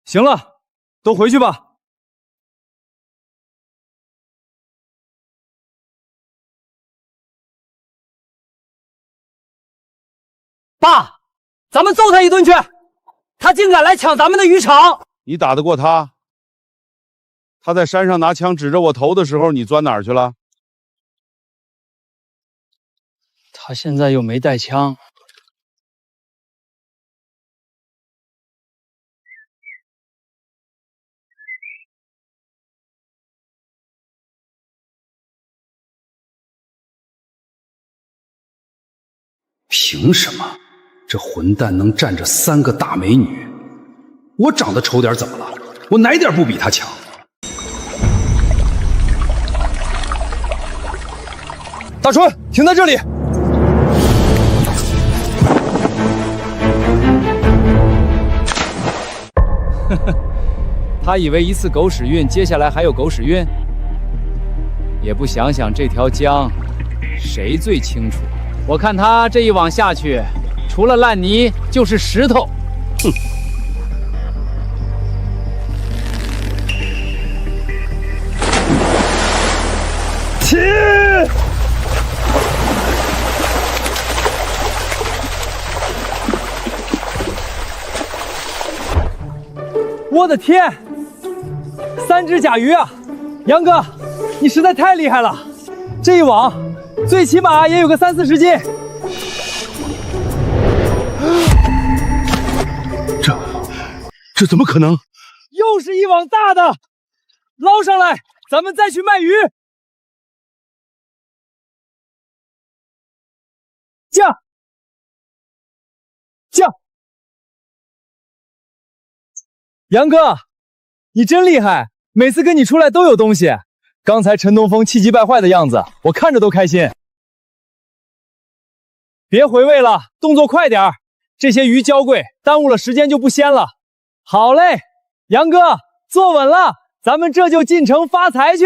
行了，都回去吧。爸，咱们揍他一顿去！他竟敢来抢咱们的渔场！你打得过他？他在山上拿枪指着我头的时候，你钻哪儿去了？他现在又没带枪。凭什么这混蛋能占着3个大美女？我长得丑点怎么了？我哪点不比他强？大春，停在这里！他以为一次狗屎运，接下来还有狗屎运，也不想想这条江谁最清楚。我看他这一网下去，除了烂泥就是石头。哼！起！我的天，3只甲鱼啊！杨哥，你实在太厉害了，这一网最起码也有个30-40斤。这怎么可能？又是一网大的，捞上来，咱们再去卖鱼。驾！杨哥，你真厉害，每次跟你出来都有东西。刚才陈东风气急败坏的样子，我看着都开心。别回味了，动作快点儿，这些鱼娇贵，耽误了时间就不鲜了。好嘞，杨哥，坐稳了，咱们这就进城发财去。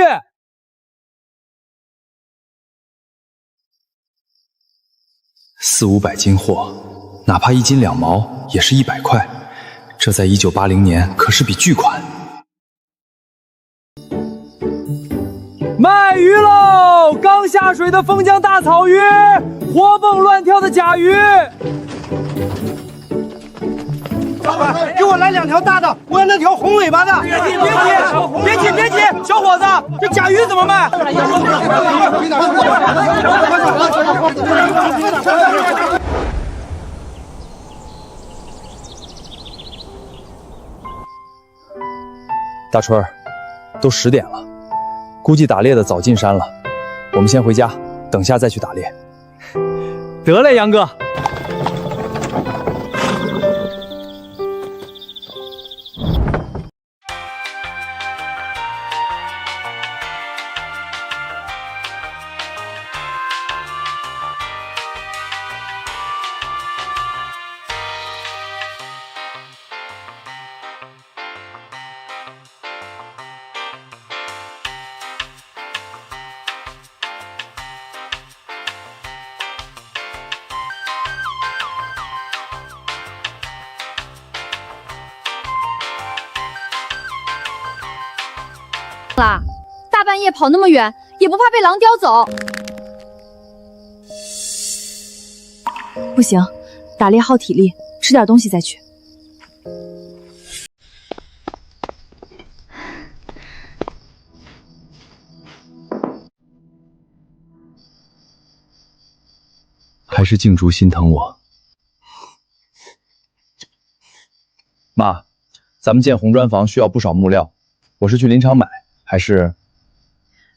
4、500斤货，哪怕1斤2毛也是100块，这在1980年可是笔巨款。卖鱼喽！刚下水的封江大草鱼，活蹦乱跳的甲鱼。老板，给我来2条大的，我要那条红尾巴的。别急，小伙子，这甲鱼怎么卖？大春儿，都10点了，估计打猎的早进山了。我们先回家，等下再去打猎。得嘞，杨哥。啦，大半夜跑那么远，也不怕被狼叼走？不行，打猎耗体力，吃点东西再去。还是静竹心疼我。妈，咱们建红砖房需要不少木料，我是去林场买，还是？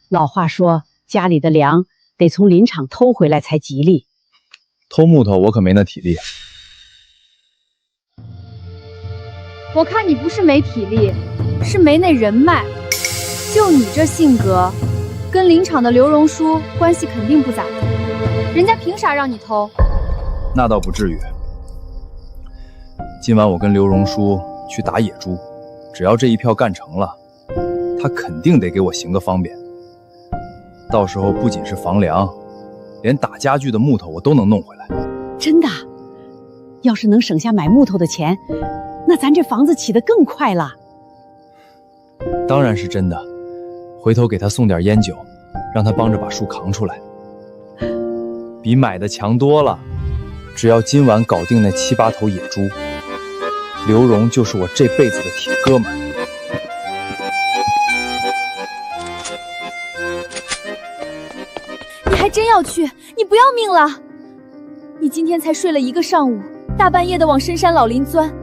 老话说，家里的粮得从林场偷回来才吉利。偷木头我可没那体力。我看你不是没体力，是没那人脉。就你这性格，跟林场的刘荣叔关系肯定不咋地，人家凭啥让你偷？那倒不至于。今晚我跟刘荣叔去打野猪，只要这一票干成了，他肯定得给我行个方便。到时候不仅是房梁，连打家具的木头我都能弄回来。真的？要是能省下买木头的钱，那咱这房子起得更快了。当然是真的，回头给他送点烟酒，让他帮着把树扛出来，比买的强多了。只要今晚搞定那7、8头野猪，刘荣就是我这辈子的铁哥们儿。你还真要去？你不要命了？你今天才睡了1个上午，大半夜的往深山老林钻，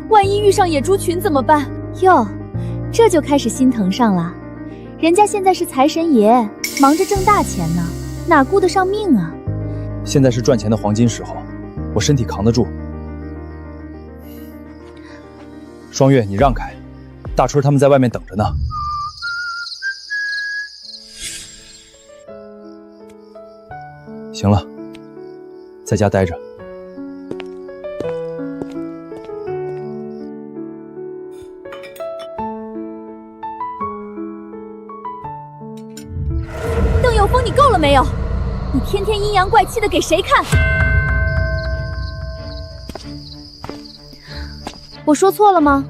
万一遇上野猪群怎么办？哟，这就开始心疼上了。人家现在是财神爷，忙着挣大钱呢，哪顾得上命啊？现在是赚钱的黄金时候，我身体扛得住。双月，你让开，大春他们在外面等着呢。行了，在家待着。邓有风，你够了没有？你天天阴阳怪气的给谁看？我说错了吗？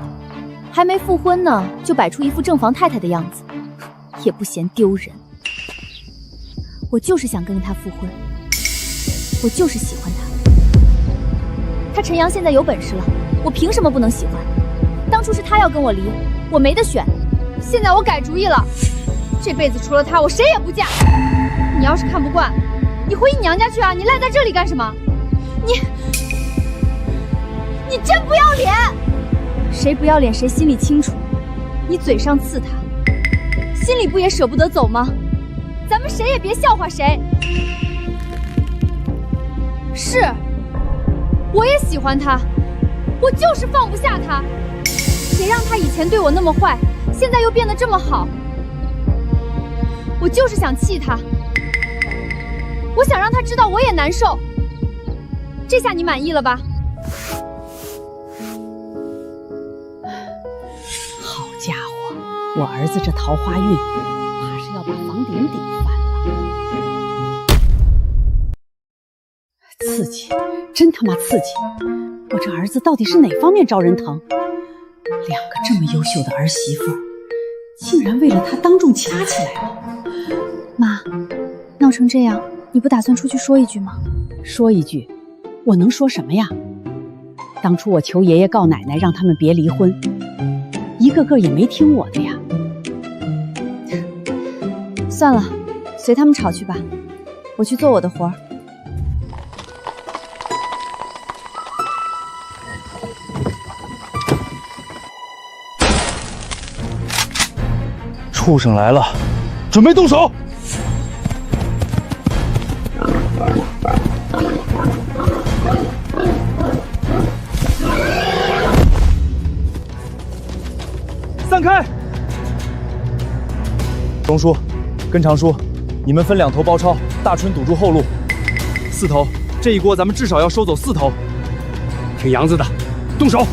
还没复婚呢，就摆出一副正房太太的样子，也不嫌丢人。我就是想跟他复婚，我就是喜欢他。他陈阳现在有本事了，我凭什么不能喜欢？当初是他要跟我离，我没得选。现在我改主意了，这辈子除了他，我谁也不嫁。你要是看不惯，你回你娘家去啊！你赖在这里干什么？你真不要脸！谁不要脸谁心里清楚。你嘴上刺他，心里不也舍不得走吗？咱们谁也别笑话谁。是，我也喜欢他，我就是放不下他。谁让他以前对我那么坏，现在又变得这么好？我就是想气他，我想让他知道我也难受。这下你满意了吧？好家伙，我儿子这桃花运，怕是要把房顶顶翻了。刺激，真他妈刺激！我这儿子到底是哪方面招人疼？两个这么优秀的儿媳妇，竟然为了他当众掐起来了。妈，闹成这样，你不打算出去说一句吗？说一句，我能说什么呀？当初我求爷爷告奶奶让他们别离婚，一个个也没听我的呀。算了，随他们吵去吧，我去做我的活儿。畜生来了，准备动手！散开！钟叔，跟常叔，你们分2头包抄，大春堵住后路。4头，这一锅咱们至少要收走4头。听杨子的，动手！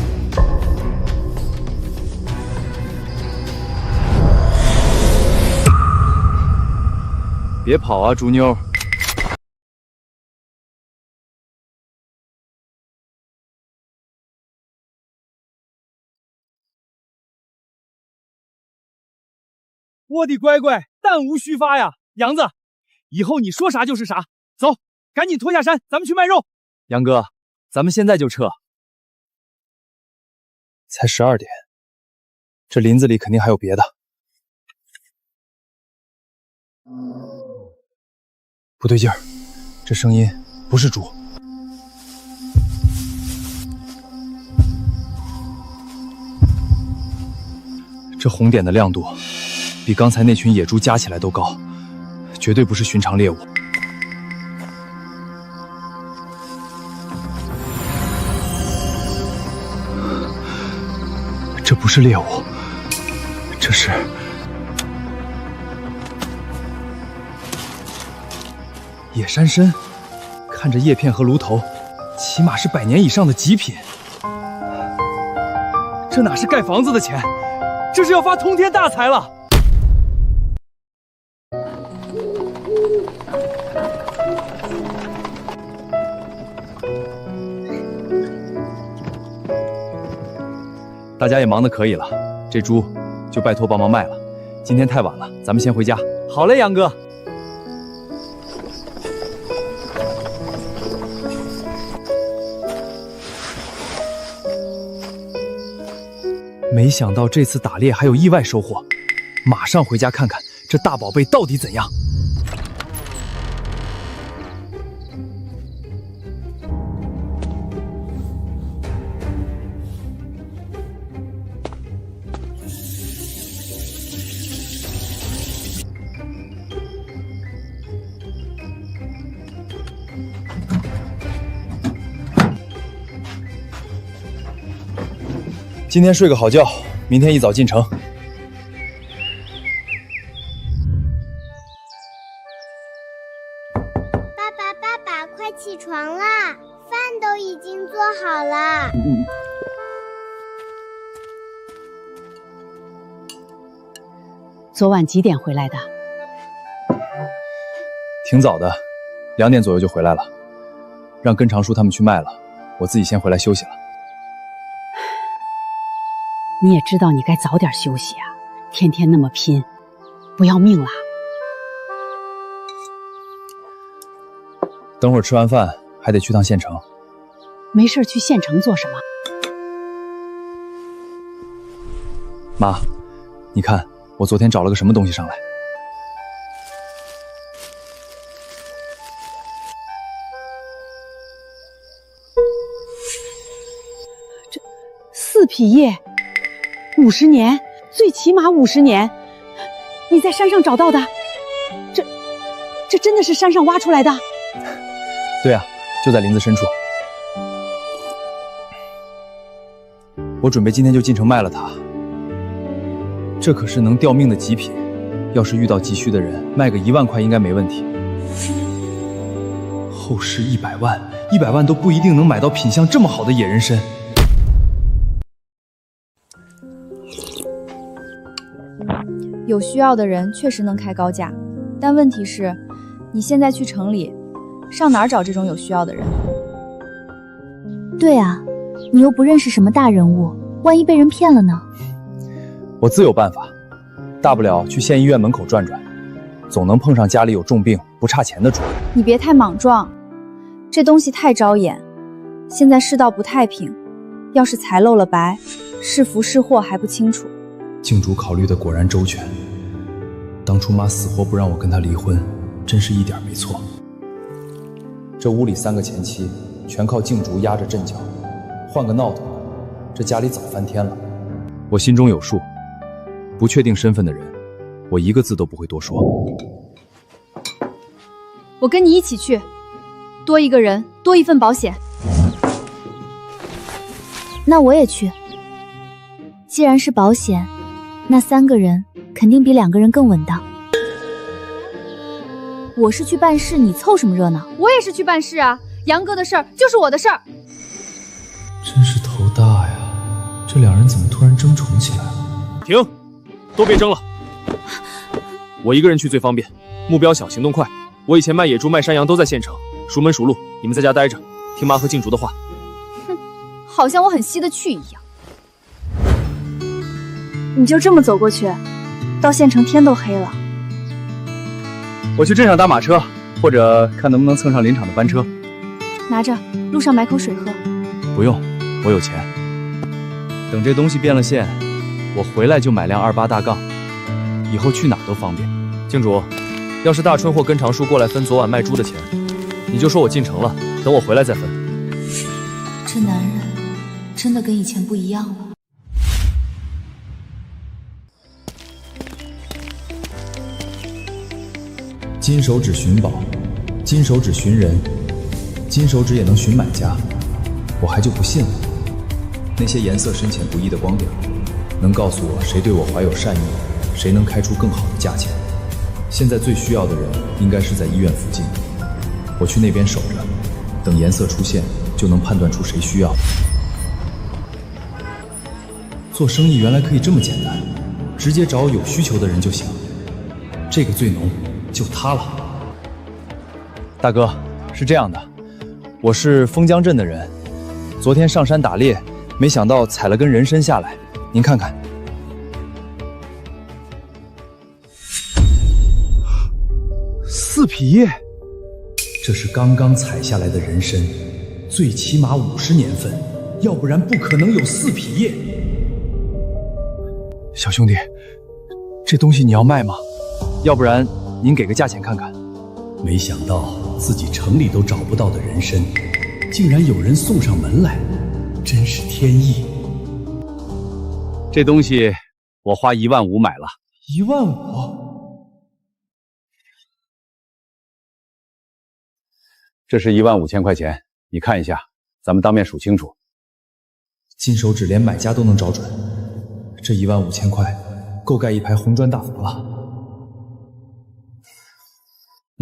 别跑啊，猪妞！我的乖乖，弹无虚发呀！杨子，以后你说啥就是啥。走，赶紧脱下山，咱们去卖肉。杨哥，咱们现在就撤。才12点，这林子里肯定还有别的。不对劲儿，这声音不是猪。这红点的亮度比刚才那群野猪加起来都高，绝对不是寻常猎物。这不是猎物，这是……野山参，看着叶片和芦头，起码是100年以上的极品。这哪是盖房子的钱，这是要发通天大财了！大家也忙得可以了，这猪就拜托帮忙卖了。今天太晚了，咱们先回家。好嘞，杨哥。没想到这次打猎还有意外收获，马上回家看看这大宝贝到底怎样。今天睡个好觉，明天一早进城。爸爸，快起床啦！饭都已经做好了。昨晚几点回来的？挺早的，2点左右就回来了，让跟常叔他们去卖了，我自己先回来休息了。你也知道你该早点休息啊，天天那么拼，不要命啦？等会儿吃完饭还得去趟县城。没事去县城做什么？妈，你看我昨天找了个什么东西上来。这4匹叶，50年，最起码50年。你在山上找到的？这真的是山上挖出来的？对啊，就在林子深处。我准备今天就进城卖了它。这可是能吊命的极品，要是遇到急需的人，卖个1万块应该没问题。后市100万，100万都不一定能买到品相这么好的野人参。有需要的人确实能开高价，但问题是，你现在去城里，上哪儿找这种有需要的人？对啊，你又不认识什么大人物，万一被人骗了呢？我自有办法，大不了去县医院门口转转，总能碰上家里有重病不差钱的主。你别太莽撞，这东西太招眼。现在世道不太平，要是财露了白，是福是祸还不清楚。静主考虑的果然周全，当初妈死活不让我跟他离婚，真是一点没错。这屋里3个前妻全靠静竹压着阵脚，换个闹腾，这家里早翻天了。我心中有数，不确定身份的人，我一个字都不会多说。我跟你一起去，多一个人，多一份保险。那我也去。既然是保险，那3个人肯定比2个人更稳当。我是去办事，你凑什么热闹？我也是去办事啊，杨哥的事儿就是我的事儿。真是头大呀，这2人怎么突然争宠起来了？停，都别争了。我一个人去最方便，目标小，行动快。我以前卖野猪、卖山羊都在县城，熟门熟路。你们在家待着，听妈和静竹的话。哼，好像我很稀得去一样。你就这么走过去，到县城天都黑了。我去镇上搭马车，或者看能不能蹭上林场的班车。拿着，路上买口水喝。不用，我有钱。等这东西变了现，我回来就买辆28大杠，以后去哪儿都方便。静主，要是大春或跟长叔过来分昨晚卖猪的钱，你就说我进城了，等我回来再分。这男人真的跟以前不一样了。金手指寻宝，金手指寻人，金手指也能寻买家，我还就不信了。那些颜色深浅不一的光点，能告诉我谁对我怀有善意，谁能开出更好的价钱。现在最需要的人应该是在医院附近，我去那边守着，等颜色出现，就能判断出谁需要。做生意原来可以这么简单，直接找有需求的人就行。这个最浓。就他了。大哥，是这样的，我是枫江镇的人，昨天上山打猎，没想到采了根人参下来，您看看。4匹叶，这是刚刚采下来的人参，最起码50年份，要不然不可能有4匹叶。小兄弟，这东西你要卖吗？要不然您给个价钱看看。没想到自己城里都找不到的人参，竟然有人送上门来，真是天意。这东西我花15000买了。15000？这是15000块钱，你看一下，咱们当面数清楚。金手指连买家都能找准，这15000块够盖一排红砖大房了。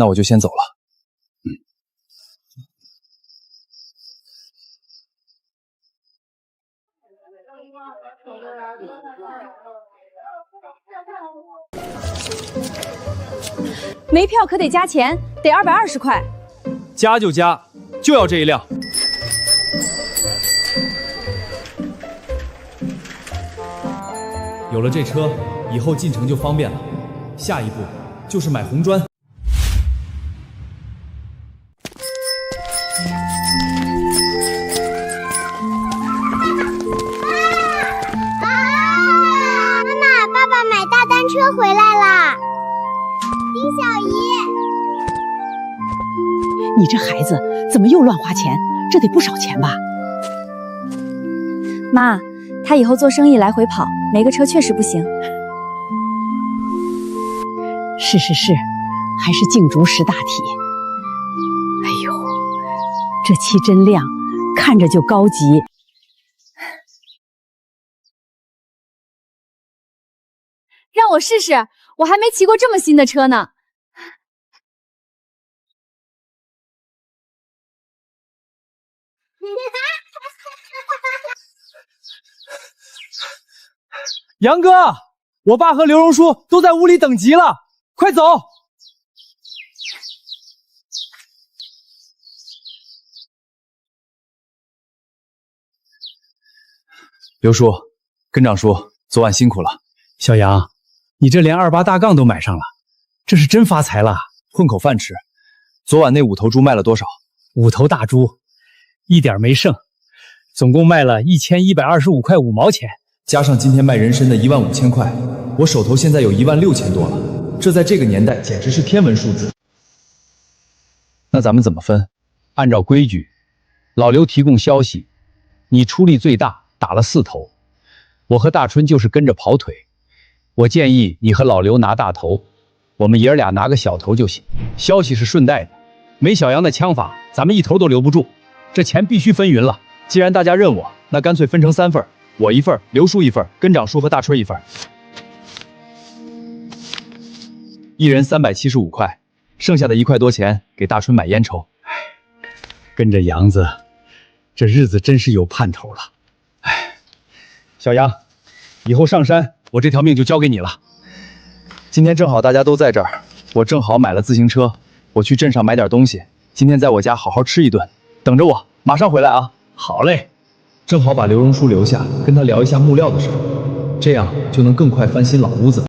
那我就先走了。没票可得加钱，得220块。加就加，就要这一辆。有了这车，以后进城就方便了。下一步就是买红砖。车回来啦，丁小姨，你这孩子怎么又乱花钱？这得不少钱吧？妈，他以后做生意来回跑，没个车确实不行。是，还是静竹识大体。哎呦，这漆真亮，看着就高级。让我试试，我还没骑过这么新的车呢。杨哥，我爸和刘荣叔都在屋里等急了，快走！刘叔，跟长叔，昨晚辛苦了。小杨，你这连28大杠都买上了，这是真发财了，混口饭吃。昨晚那5头猪卖了多少？5头大猪，一点没剩，总共卖了1125块5毛钱，加上今天卖人参的15000块，我手头现在有16000多了。这在这个年代简直是天文数字。那咱们怎么分？按照规矩，老刘提供消息，你出力最大，打了4头，我和大春就是跟着跑腿。我建议你和老刘拿大头，我们爷儿俩拿个小头就行。消息是顺带的，没小杨的枪法，咱们1头都留不住。这钱必须分匀了。既然大家认我，那干脆分成3份，我1份，刘叔1份，跟长叔和大春1份，一人375块，剩下的1块多钱给大春买烟抽。跟着杨子，这日子真是有盼头了。小杨，以后上山，我这条命就交给你了。今天正好大家都在这儿，我正好买了自行车，我去镇上买点东西，今天在我家好好吃一顿，等着我，马上回来啊。好嘞，正好把刘荣叔留下，跟他聊一下木料的事儿，这样就能更快翻新老屋子。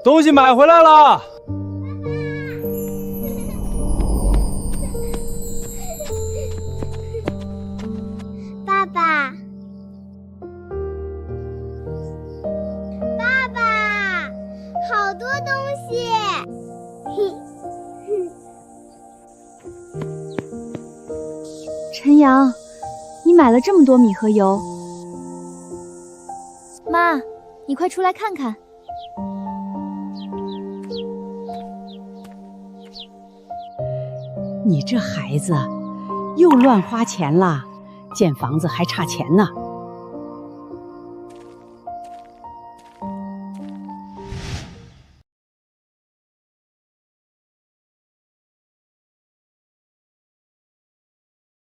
东西买回来了。爸爸，爸爸，好多东西。陈阳，你买了这么多米和油，妈，你快出来看看。你这孩子又乱花钱了，建房子还差钱呢。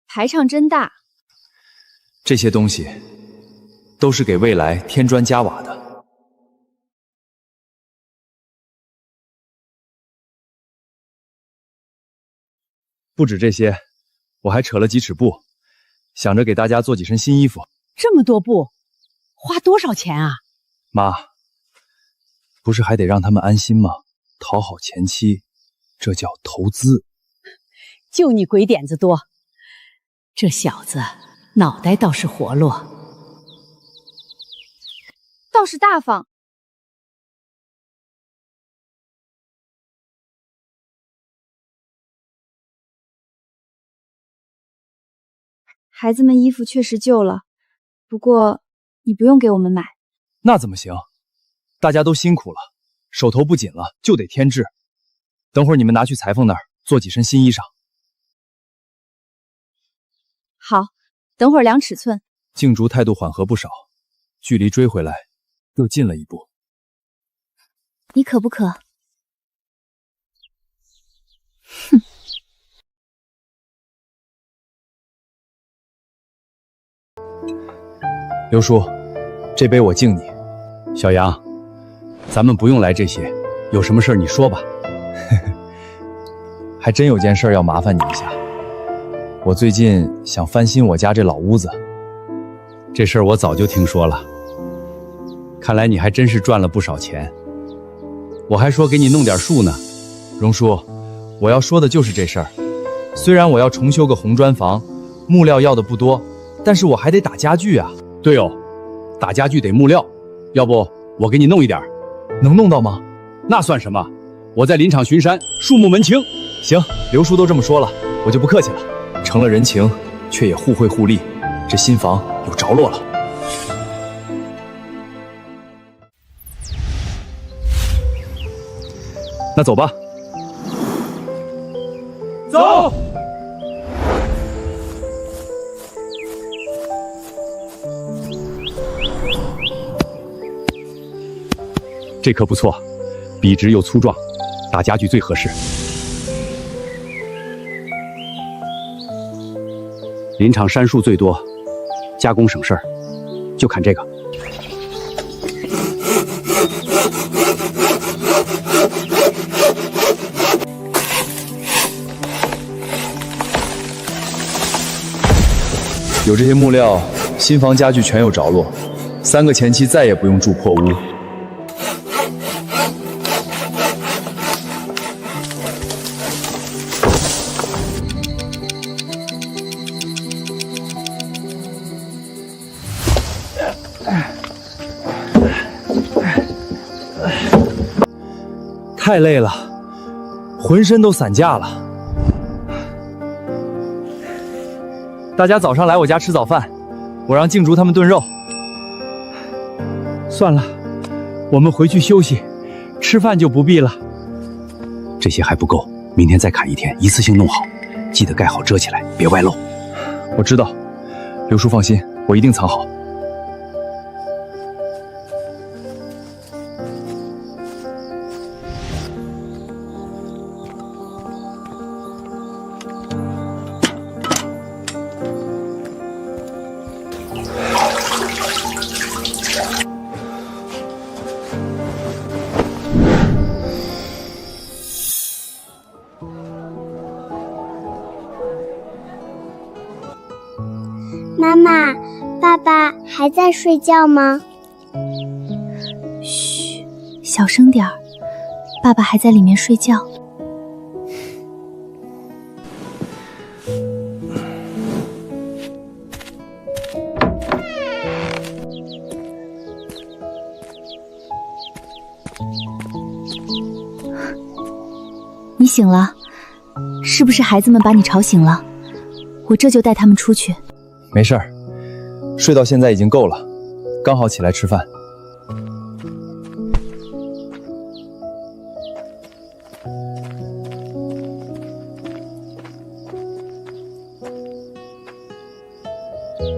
排场真大。这些东西都是给未来添砖加瓦的。不止这些，我还扯了几尺布，想着给大家做几身新衣服。这么多布，花多少钱啊？妈，不是还得让他们安心吗？讨好前妻，这叫投资。就你鬼点子多，这小子脑袋倒是活络，倒是大方。孩子们衣服确实旧了，不过你不用给我们买。那怎么行？大家都辛苦了，手头不紧了，就得添置。等会儿你们拿去裁缝那儿做几身新衣裳。好，等会儿量尺寸。静竹态度缓和不少，距离追回来又近了一步。你渴不渴？哼。刘叔，这杯我敬你。小杨，咱们不用来这些，有什么事你说吧。还真有件事要麻烦你一下，我最近想翻新我家这老屋子。这事儿我早就听说了，看来你还真是赚了不少钱。我还说给你弄点树呢。荣叔，我要说的就是这事儿。虽然我要重修个红砖房，木料要的不多，但是我还得打家具啊。对哦，打家具得木料，要不我给你弄一点。能弄到吗？那算什么？我在林场巡山，树木门清。行，刘叔都这么说了，我就不客气了。成了人情，却也互惠互利，这新房有着落了。那走吧。走。这棵不错，笔直又粗壮，打家具最合适。林场杉树最多，加工省事儿，就砍这个。有这些木料，新房家具全有着落，3个前妻再也不用住破屋。太累了，浑身都散架了。大家早上来我家吃早饭，我让静竹他们炖肉。算了，我们回去休息，吃饭就不必了。这些还不够，明天再砍1天，一次性弄好，记得盖好遮起来，别外露。我知道，刘叔放心，我一定藏好。妈妈，爸爸还在睡觉吗？嘘，小声点儿，爸爸还在里面睡觉。你醒了，是不是孩子们把你吵醒了？我这就带他们出去。没事儿，睡到现在已经够了，刚好起来吃饭。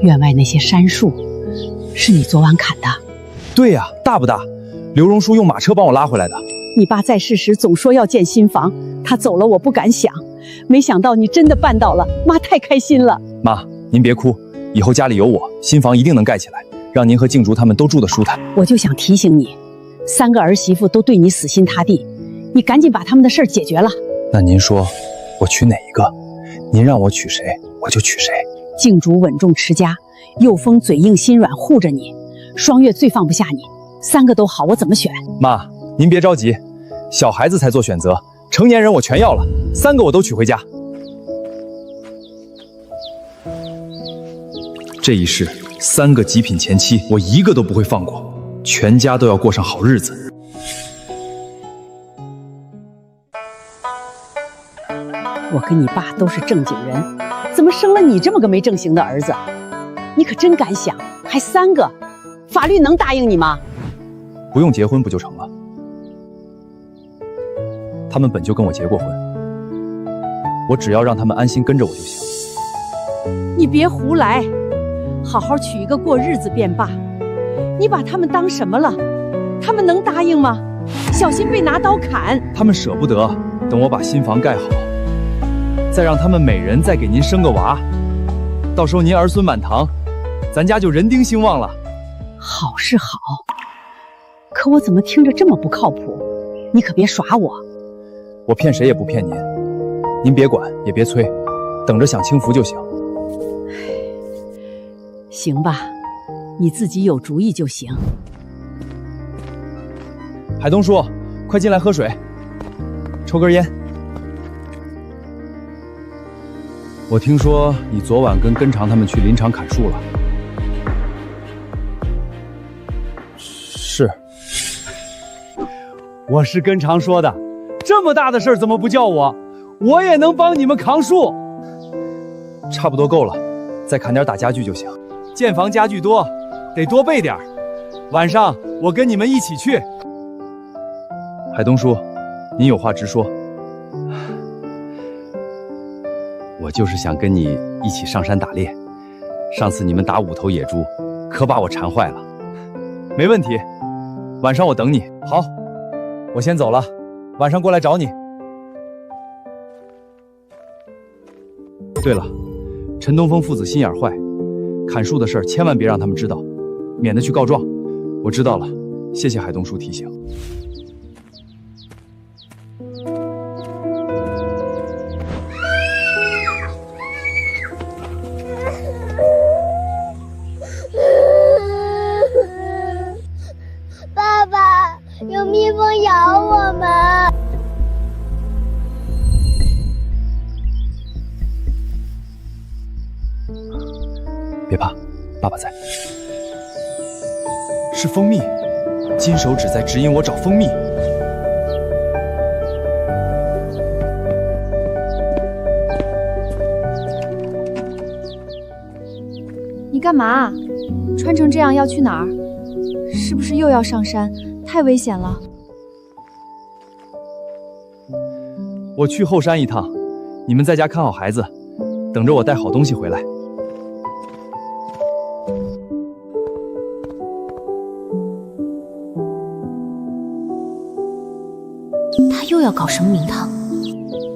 院外那些杉树，是你昨晚砍的？对呀，大不大？刘荣叔用马车帮我拉回来的。你爸在世时总说要建新房，他走了我不敢想，没想到你真的办到了，妈太开心了。妈，您别哭，以后家里有我，新房一定能盖起来，让您和静竹他们都住得舒坦。我就想提醒你，3个儿媳妇都对你死心塌地，你赶紧把他们的事儿解决了。那您说我娶哪一个？您让我娶谁，我就娶谁。静竹稳重持家，佑峰嘴硬心软护着你，双月最放不下你，3个都好，我怎么选？妈，您别着急，小孩子才做选择，成年人我全要了，3个我都娶回家。这一世3个极品前妻，我一个都不会放过，全家都要过上好日子。我跟你爸都是正经人，怎么生了你这么个没正形的儿子？你可真敢想，还3个，法律能答应你吗？不用结婚不就成了？他们本就跟我结过婚，我只要让他们安心跟着我就行。你别胡来，好好娶一个过日子便罢。你把他们当什么了？他们能答应吗？小心被拿刀砍。他们舍不得，等我把新房盖好，再让他们每人再给您生个娃，到时候您儿孙满堂，咱家就人丁兴旺了。好是好，可我怎么听着这么不靠谱？你可别耍我。我骗谁也不骗您，您别管也别催，等着享清福就行。行吧，你自己有主意就行。海东叔，快进来喝水，抽根烟。我听说你昨晚跟根长他们去林场砍树了。是。我是根长说的，这么大的事儿怎么不叫我？我也能帮你们扛树。差不多够了，再砍点打家具就行。建房家具多，得多备点儿。晚上我跟你们一起去。海东叔，您有话直说。我就是想跟你一起上山打猎，上次你们打5头野猪，可把我馋坏了。没问题，晚上我等你。好，我先走了，晚上过来找你。对了，陈东风父子心眼坏，砍树的事儿千万别让他们知道，免得去告状。我知道了，谢谢海东叔提醒。爸爸，有蜜蜂咬我们。别怕，爸爸在。是蜂蜜，金手指在指引我找蜂蜜。你干嘛？穿成这样要去哪儿？是不是又要上山？太危险了。我去后山一趟，你们在家看好孩子，等着我带好东西回来。他又要搞什么名堂？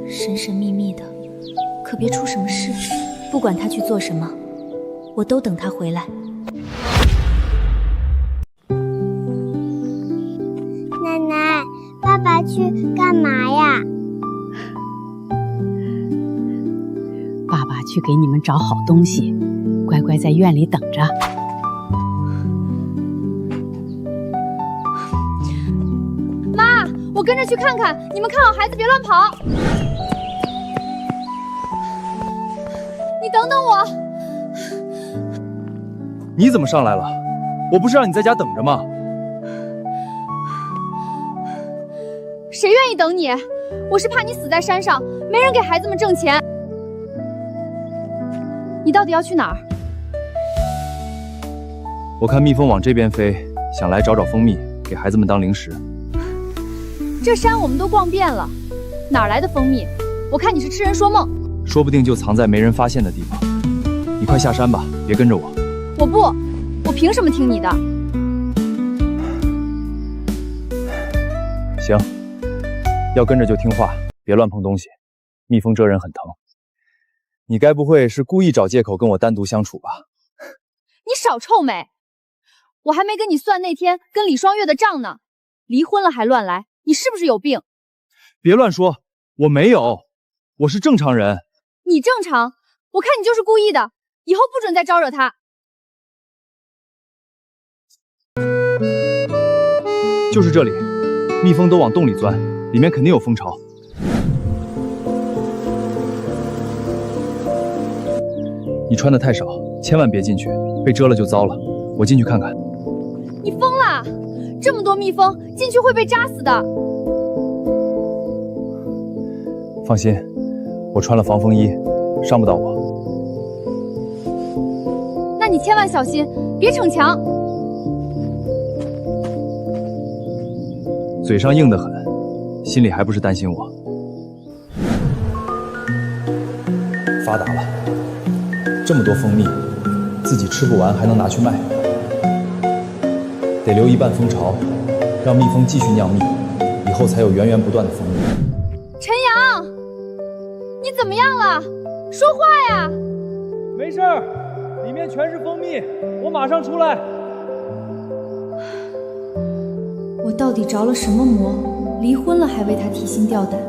神神秘秘的，可别出什么事。不管他去做什么，我都等他回来。奶奶，爸爸去干嘛呀？爸爸去给你们找好东西，乖乖在院里等着。妈，我跟着去看看，你们看好孩子，别乱跑。你等等我。你怎么上来了？我不是让你在家等着吗？谁愿意等你？我是怕你死在山上，没人给孩子们挣钱。你到底要去哪儿？我看蜜蜂往这边飞，想来找找蜂蜜，给孩子们当零食。这山我们都逛遍了，哪来的蜂蜜？我看你是痴人说梦。说不定就藏在没人发现的地方。你快下山吧，别跟着我。我不，我凭什么听你的？行，要跟着就听话，别乱碰东西。蜜蜂蛰人很疼。你该不会是故意找借口跟我单独相处吧？你少臭美！我还没跟你算那天跟李双月的账呢，离婚了还乱来，你是不是有病？别乱说，我没有，我是正常人。你正常？我看你就是故意的，以后不准再招惹他。就是这里，蜜蜂都往洞里钻，里面肯定有蜂巢。你穿的太少，千万别进去，被蛰了就糟了。我进去看看。你疯了！这么多蜜蜂，进去会被扎死的。放心，我穿了防风衣，伤不到我。那你千万小心，别逞强。嘴上硬得很，心里还不是担心我。发达了，这么多蜂蜜，自己吃不完还能拿去卖，得留一半蜂巢，让蜜蜂继续酿蜜，以后才有源源不断的蜂蜜。陈阳，你怎么样了？说话呀！没事儿，里面全是蜂蜜，我马上出来。我到底着了什么魔？离婚了还为他提心吊胆。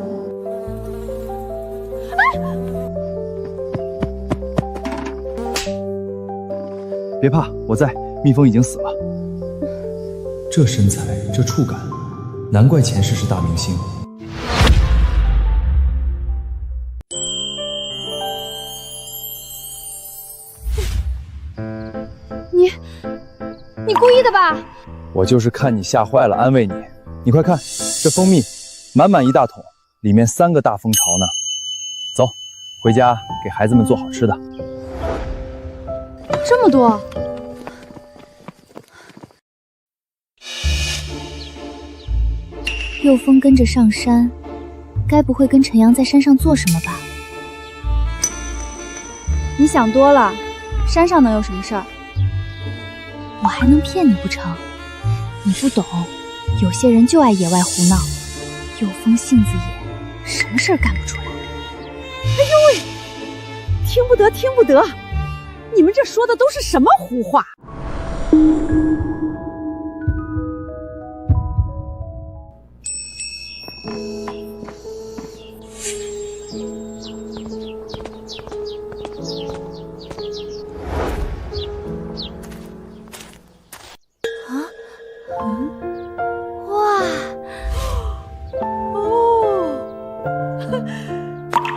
别怕，我在。蜜蜂已经死了。这身材，这触感，难怪前世是大明星。你故意的吧？我就是看你吓坏了，安慰你。你快看，这蜂蜜满满一大桶，里面3个大蜂巢呢。走，回家给孩子们做好吃的。这么多？佑风跟着上山，该不会跟陈阳在山上做什么吧？你想多了，山上能有什么事儿？我还能骗你不成？你不懂，有些人就爱野外胡闹，又疯性子野，什么事儿干不出来。哎呦喂，听不得，听不得！你们这说的都是什么胡话？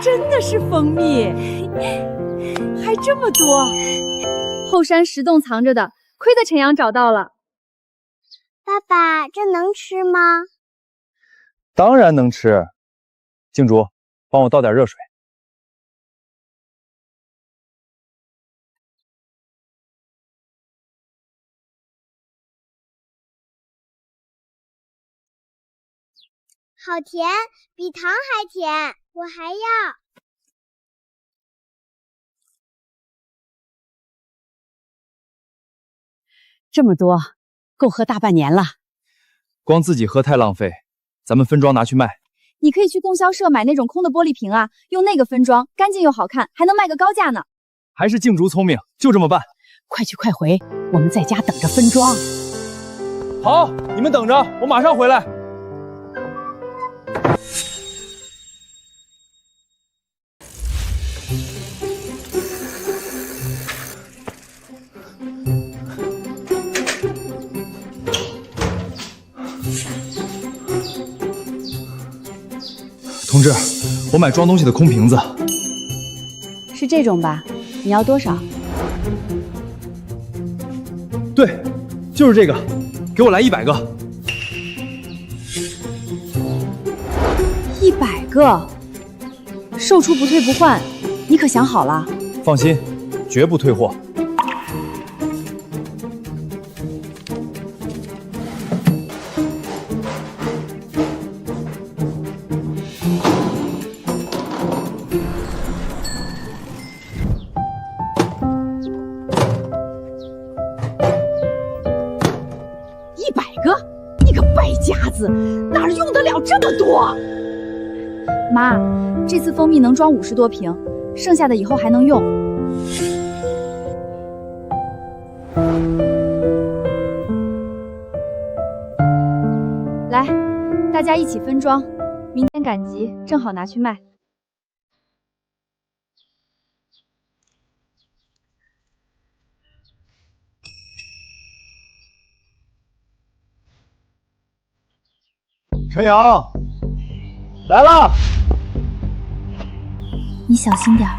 真的是蜂蜜，还这么多！后山石洞藏着的，亏得陈阳找到了。爸爸，这能吃吗？当然能吃。静竹，帮我倒点热水。好甜，比糖还甜，我还要。这么多，够喝大半年了。光自己喝太浪费，咱们分装拿去卖。你可以去供销社买那种空的玻璃瓶啊，用那个分装，干净又好看，还能卖个高价呢。还是静竹聪明，就这么办。快去快回，我们在家等着分装。好，你们等着，我马上回来。同志，我买装东西的空瓶子。是这种吧？你要多少？对，就是这个，给我来100个。100个，售出不退不换，你可想好了？放心，绝不退货。哪儿用得了这么多？妈，这次蜂蜜能装50多瓶，剩下的以后还能用。来，大家一起分装，明天赶集，正好拿去卖。陈阳，来了！你小心点儿。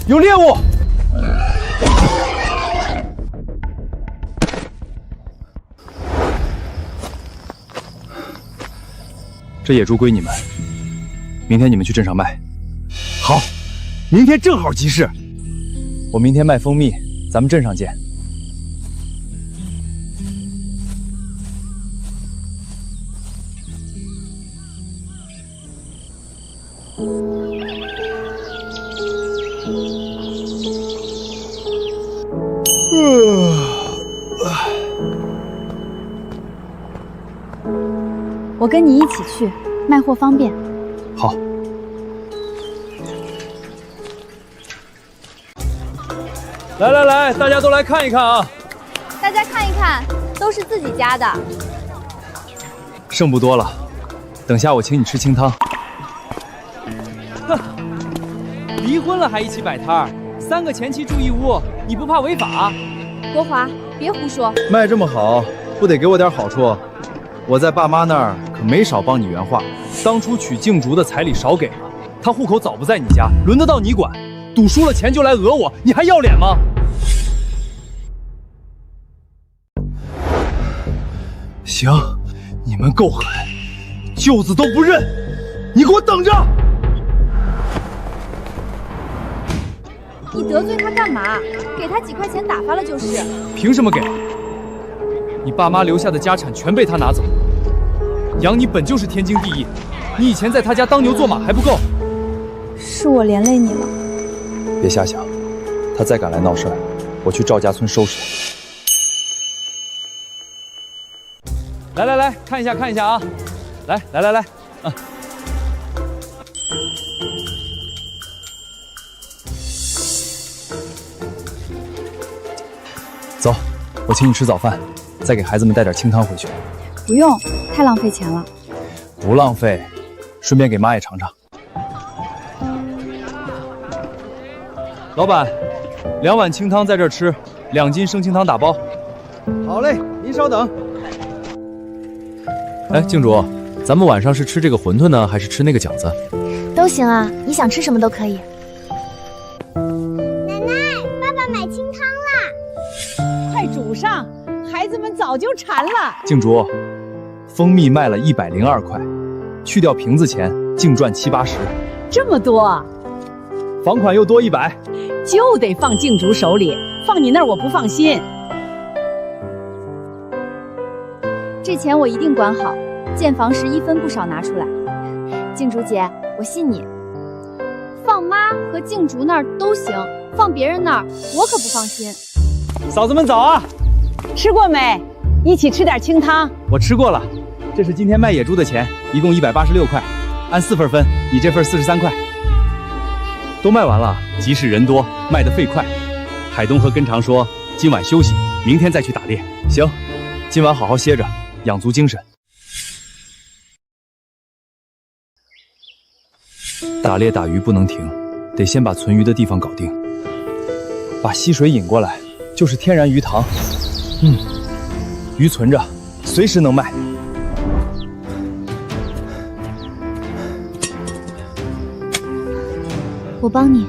有猎物！这野猪归你们，明天你们去镇上卖。好，明天正好集市，我明天卖蜂蜜，咱们镇上见。我跟你一起去，卖货方便。好。来来来，大家都来看一看啊！大家看一看，都是自己家的。剩不多了，等下我请你吃清汤。哼，离婚了还一起摆摊儿，3个前妻住一屋，你不怕违法？国华，别胡说。卖这么好，不得给我点好处？我在爸妈那儿可没少帮你圆话，当初娶静竹的彩礼少给了，她户口早不在你家，轮得到你管？赌输了钱就来讹我，你还要脸吗？行，你们够狠，舅子都不认，你给我等着！你得罪他干嘛？给他几块钱打发了就是。凭什么给？你爸妈留下的家产全被他拿走，养你本就是天经地义，你以前在他家当牛做马还不够？是我连累你了。别瞎想，他再敢来闹事儿，我去赵家村收拾他。来，看一下啊！来，啊！走，我请你吃早饭，再给孩子们带点清汤回去。不用，太浪费钱了。不浪费，顺便给妈也尝尝。老板，2碗清汤在这儿吃，2斤生清汤打包。好嘞，您稍等。哎，静竹，咱们晚上是吃这个馄饨呢，还是吃那个饺子？都行啊，你想吃什么都可以。奶奶，爸爸买清汤啦！快煮上，孩子们早就馋了。静竹，蜂蜜卖了102块，去掉瓶子钱，净赚70、80。这么多，房款又多100，就得放静竹手里，放你那儿我不放心。这钱我一定管好，建房时1分不少拿出来。静竹姐，我信你。放妈和静竹那儿都行，放别人那儿我可不放心。嫂子们早啊！吃过没？一起吃点清汤。我吃过了，这是今天卖野猪的钱，一共186块，按4份分，你这份43块。都卖完了，集市人多，卖得飞快。海东和根长说今晚休息，明天再去打猎。行，今晚好好歇着，养足精神。打猎打鱼不能停，得先把存鱼的地方搞定。把溪水引过来，就是天然鱼塘。鱼存着，随时能卖。我帮你。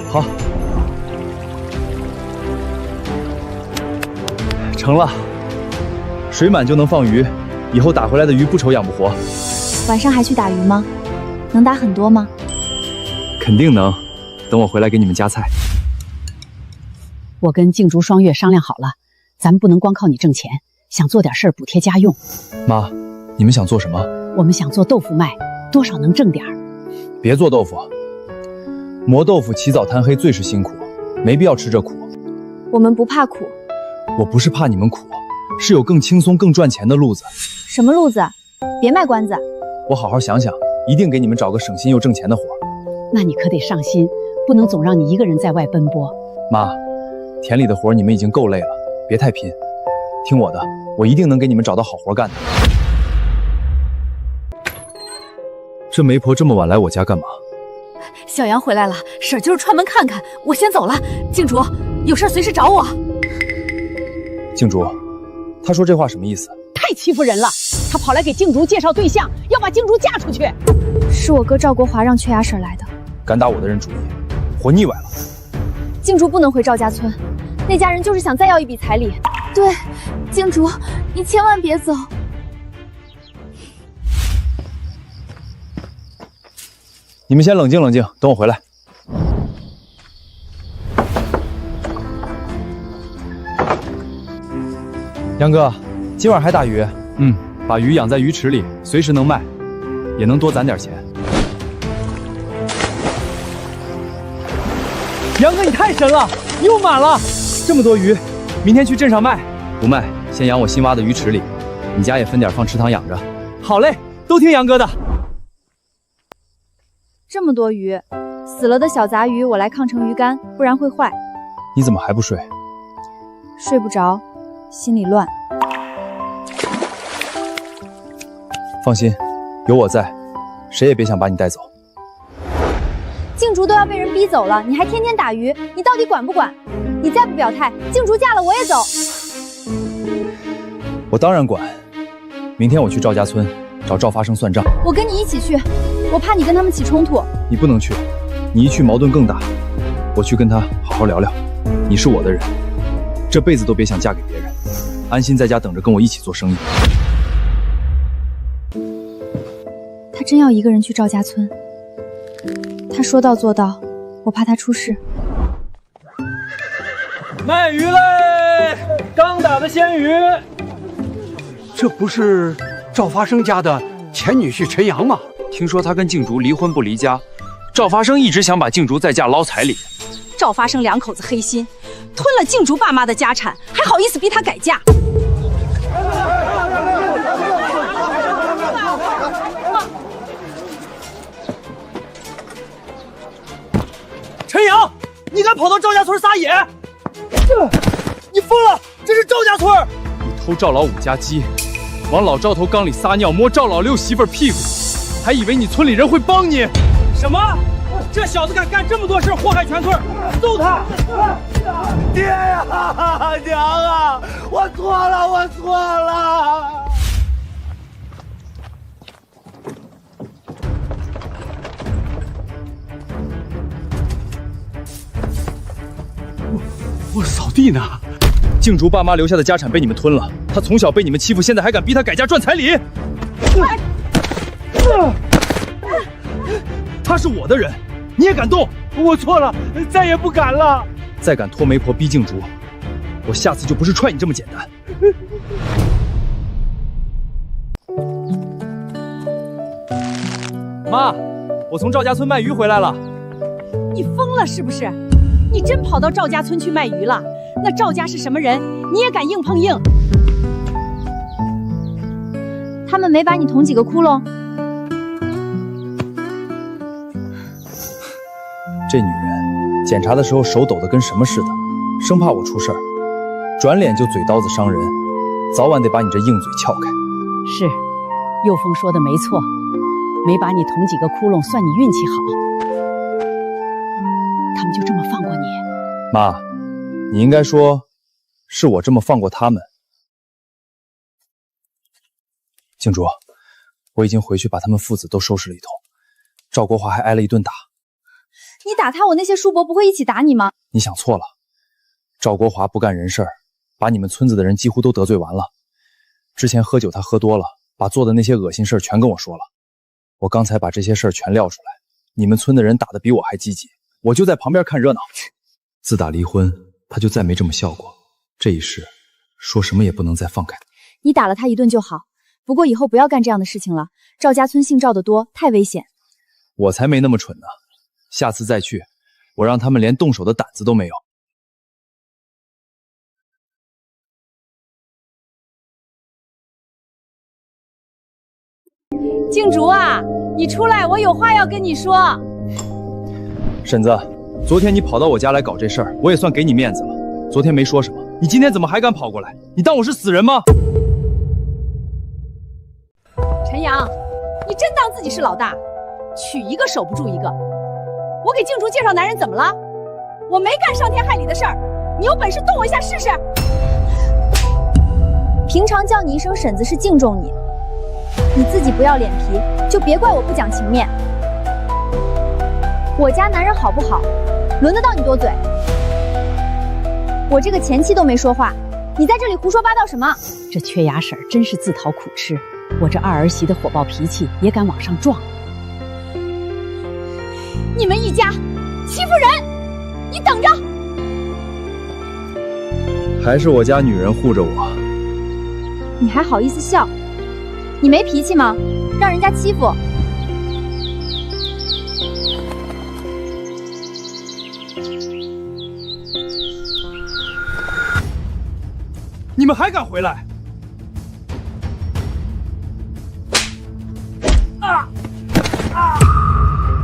好，成了。水满就能放鱼，以后打回来的鱼不愁养不活。晚上还去打鱼吗？能打很多吗？肯定能，等我回来给你们夹菜。我跟静竹双月商量好了，咱们不能光靠你挣钱，想做点事儿补贴家用。妈，你们想做什么？我们想做豆腐卖，多少能挣点儿。别做豆腐，磨豆腐起早贪黑最是辛苦，没必要吃这苦。我们不怕苦。我不是怕你们苦，是有更轻松更赚钱的路子。什么路子？别卖关子。我好好想想，一定给你们找个省心又挣钱的活。那你可得上心，不能总让你一个人在外奔波。妈，田里的活你们已经够累了，别太拼。听我的，我一定能给你们找到好活干的。这媒婆这么晚来我家干嘛？小杨回来了，婶儿就是串门看看，我先走了。静竹，有事随时找我。静竹，他说这话什么意思？太欺负人了！他跑来给静竹介绍对象，要把静竹嫁出去。是我哥赵国华让雀雅婶来的。敢打我的人主意，活腻歪了。静竹不能回赵家村，那家人就是想再要一笔彩礼。对，静竹，你千万别走。你们先冷静冷静，等我回来。杨哥，今晚还打鱼？把鱼养在鱼池里，随时能卖，也能多攒点钱。杨哥，你太神了，又满了，这么多鱼，明天去镇上卖。不卖，先养我新挖的鱼池里，你家也分点放池塘养着。好嘞，都听杨哥的。这么多鱼，死了的小杂鱼我来炕成鱼干，不然会坏。你怎么还不睡？睡不着，心里乱。放心，有我在，谁也别想把你带走。静竹都要被人逼走了，你还天天打鱼，你到底管不管？你再不表态，静竹嫁了我也走。我当然管。明天我去赵家村找赵发生算账。我跟你一起去，我怕你跟他们起冲突。你不能去，你一去矛盾更大。我去跟他好好聊聊。你是我的人，这辈子都别想嫁给别人，安心在家等着跟我一起做生意。他真要一个人去赵家村，他说到做到，我怕他出事。卖鱼嘞！刚打的鲜鱼。这不是赵发生家的前女婿陈阳吗？听说他跟静竹离婚不离家，赵发生一直想把静竹再嫁捞彩礼。赵发生两口子黑心，吞了静竹爸妈的家产，还好意思逼她改嫁。陈阳，你敢跑到赵家村撒野？你疯了！这是赵家村！你偷赵老五家鸡，往老赵头缸里撒尿，摸赵老六媳妇屁股，还以为你村里人会帮你？什么？这小子敢干这么多事，祸害全村！揍他！爹呀，娘啊，我错了，我错了！我扫地呢。静竹爸妈留下的家产被你们吞了，他从小被你们欺负，现在还敢逼他改嫁赚彩礼。他是我的人，你也敢动？我错了，再也不敢了。再敢拖媒婆逼静竹，我下次就不是踹你这么简单。妈，我从赵家村卖鱼回来了。你疯了是不是？你真跑到赵家村去卖鱼了？那赵家是什么人？你也敢硬碰硬？他们没把你捅几个窟窿？这女人检查的时候手抖得跟什么似的，生怕我出事儿，转脸就嘴刀子伤人，早晚得把你这硬嘴撬开。是，佑峰说的没错，没把你捅几个窟窿算你运气好。他们就这么放过你？妈，你应该说是我这么放过他们。静竹，我已经回去把他们父子都收拾了一通，赵国华还挨了一顿打。你打他，我那些叔伯不会一起打你吗？你想错了，赵国华不干人事儿，把你们村子的人几乎都得罪完了。之前喝酒他喝多了，把做的那些恶心事儿全跟我说了。我刚才把这些事儿全撂出来，你们村的人打得比我还积极，我就在旁边看热闹。自打离婚，他就再没这么笑过。这一世，说什么也不能再放开他。你打了他一顿就好，不过以后不要干这样的事情了。赵家村姓赵的多，太危险。我才没那么蠢呢，下次再去，我让他们连动手的胆子都没有。静竹啊，你出来，我有话要跟你说。婶子，昨天你跑到我家来搞这事儿，我也算给你面子了。昨天没说什么，你今天怎么还敢跑过来？你当我是死人吗？陈阳，你真当自己是老大，娶一个守不住一个。我给静竹介绍男人怎么了？我没干伤天害理的事儿，你有本事动我一下试试。平常叫你一声婶子是敬重你，你自己不要脸皮，就别怪我不讲情面。我家男人好不好，轮得到你多嘴？我这个前妻都没说话，你在这里胡说八道什么？这缺牙婶真是自讨苦吃，我这二儿媳的火爆脾气也敢往上撞。你们一家欺负人，你等着！还是我家女人护着我。你还好意思笑？你没脾气吗？让人家欺负。你们还敢回来？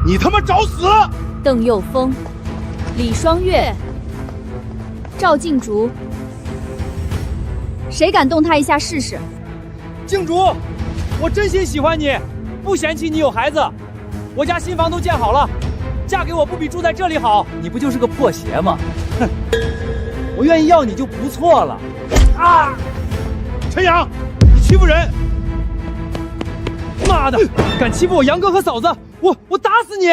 你他妈找死！邓佑峰、李双月、赵静竹，谁敢动他一下试试？静竹，我真心喜欢你，不嫌弃你有孩子。我家新房都建好了，嫁给我不比住在这里好？你不就是个破鞋吗？哼，我愿意要你就不错了。啊！陈阳，你欺负人！妈的，敢欺负我杨哥和嫂子，我打死你！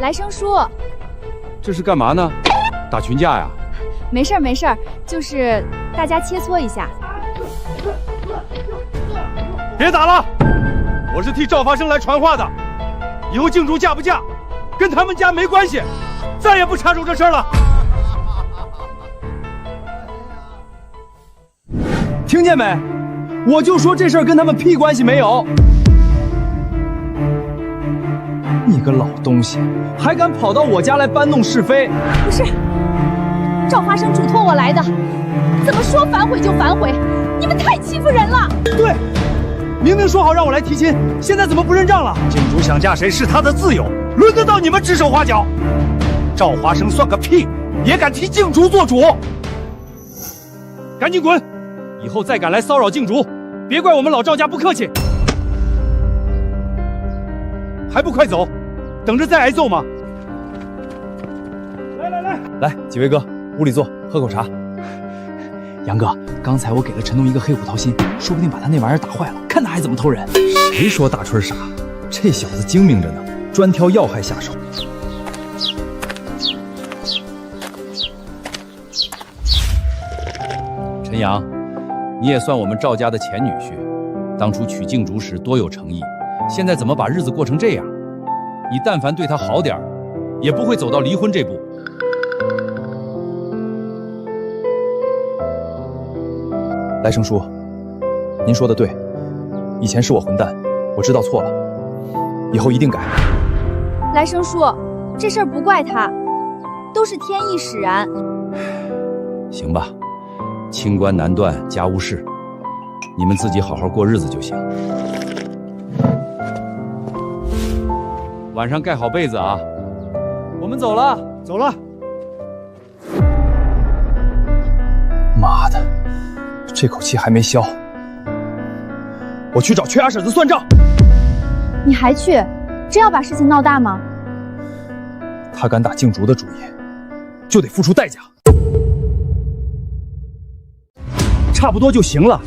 来生叔，这是干嘛呢？打群架呀？没事儿没事儿，就是大家切磋一下。别打了，我是替赵发生来传话的。以后静竹嫁不嫁，跟他们家没关系，再也不插手这事儿了。听见没？我就说这事儿跟他们屁关系没有。你个老东西，还敢跑到我家来搬弄是非？不是，赵发生嘱托我来的，怎么说反悔就反悔？你们太欺负人了！对，明明说好让我来提亲，现在怎么不认账了？静竹想嫁谁是她的自由，轮得到你们指手画脚？赵华生算个屁，也敢替静竹做主？赶紧滚！以后再敢来骚扰静竹，别怪我们老赵家不客气。还不快走，等着再挨揍吗？来，几位哥，屋里坐，喝口茶。杨哥，刚才我给了陈东一个黑虎掏心，说不定把他那玩意儿打坏了，看他还怎么偷人。谁说大春傻？这小子精明着呢，专挑要害下手。陈阳，你也算我们赵家的前女婿，当初娶静竹时多有诚意，现在怎么把日子过成这样？你但凡对她好点儿，也不会走到离婚这步。来生叔，您说的对，以前是我混蛋，我知道错了，以后一定改。来生叔，这事儿不怪他，都是天意使然。行吧，清官难断家务事，你们自己好好过日子就行。晚上盖好被子啊！我们走了，走了。妈的，这口气还没消，我去找缺牙婶子算账。你还去？真要把事情闹大吗？他敢打静竹的主意，就得付出代价。差不多就行了，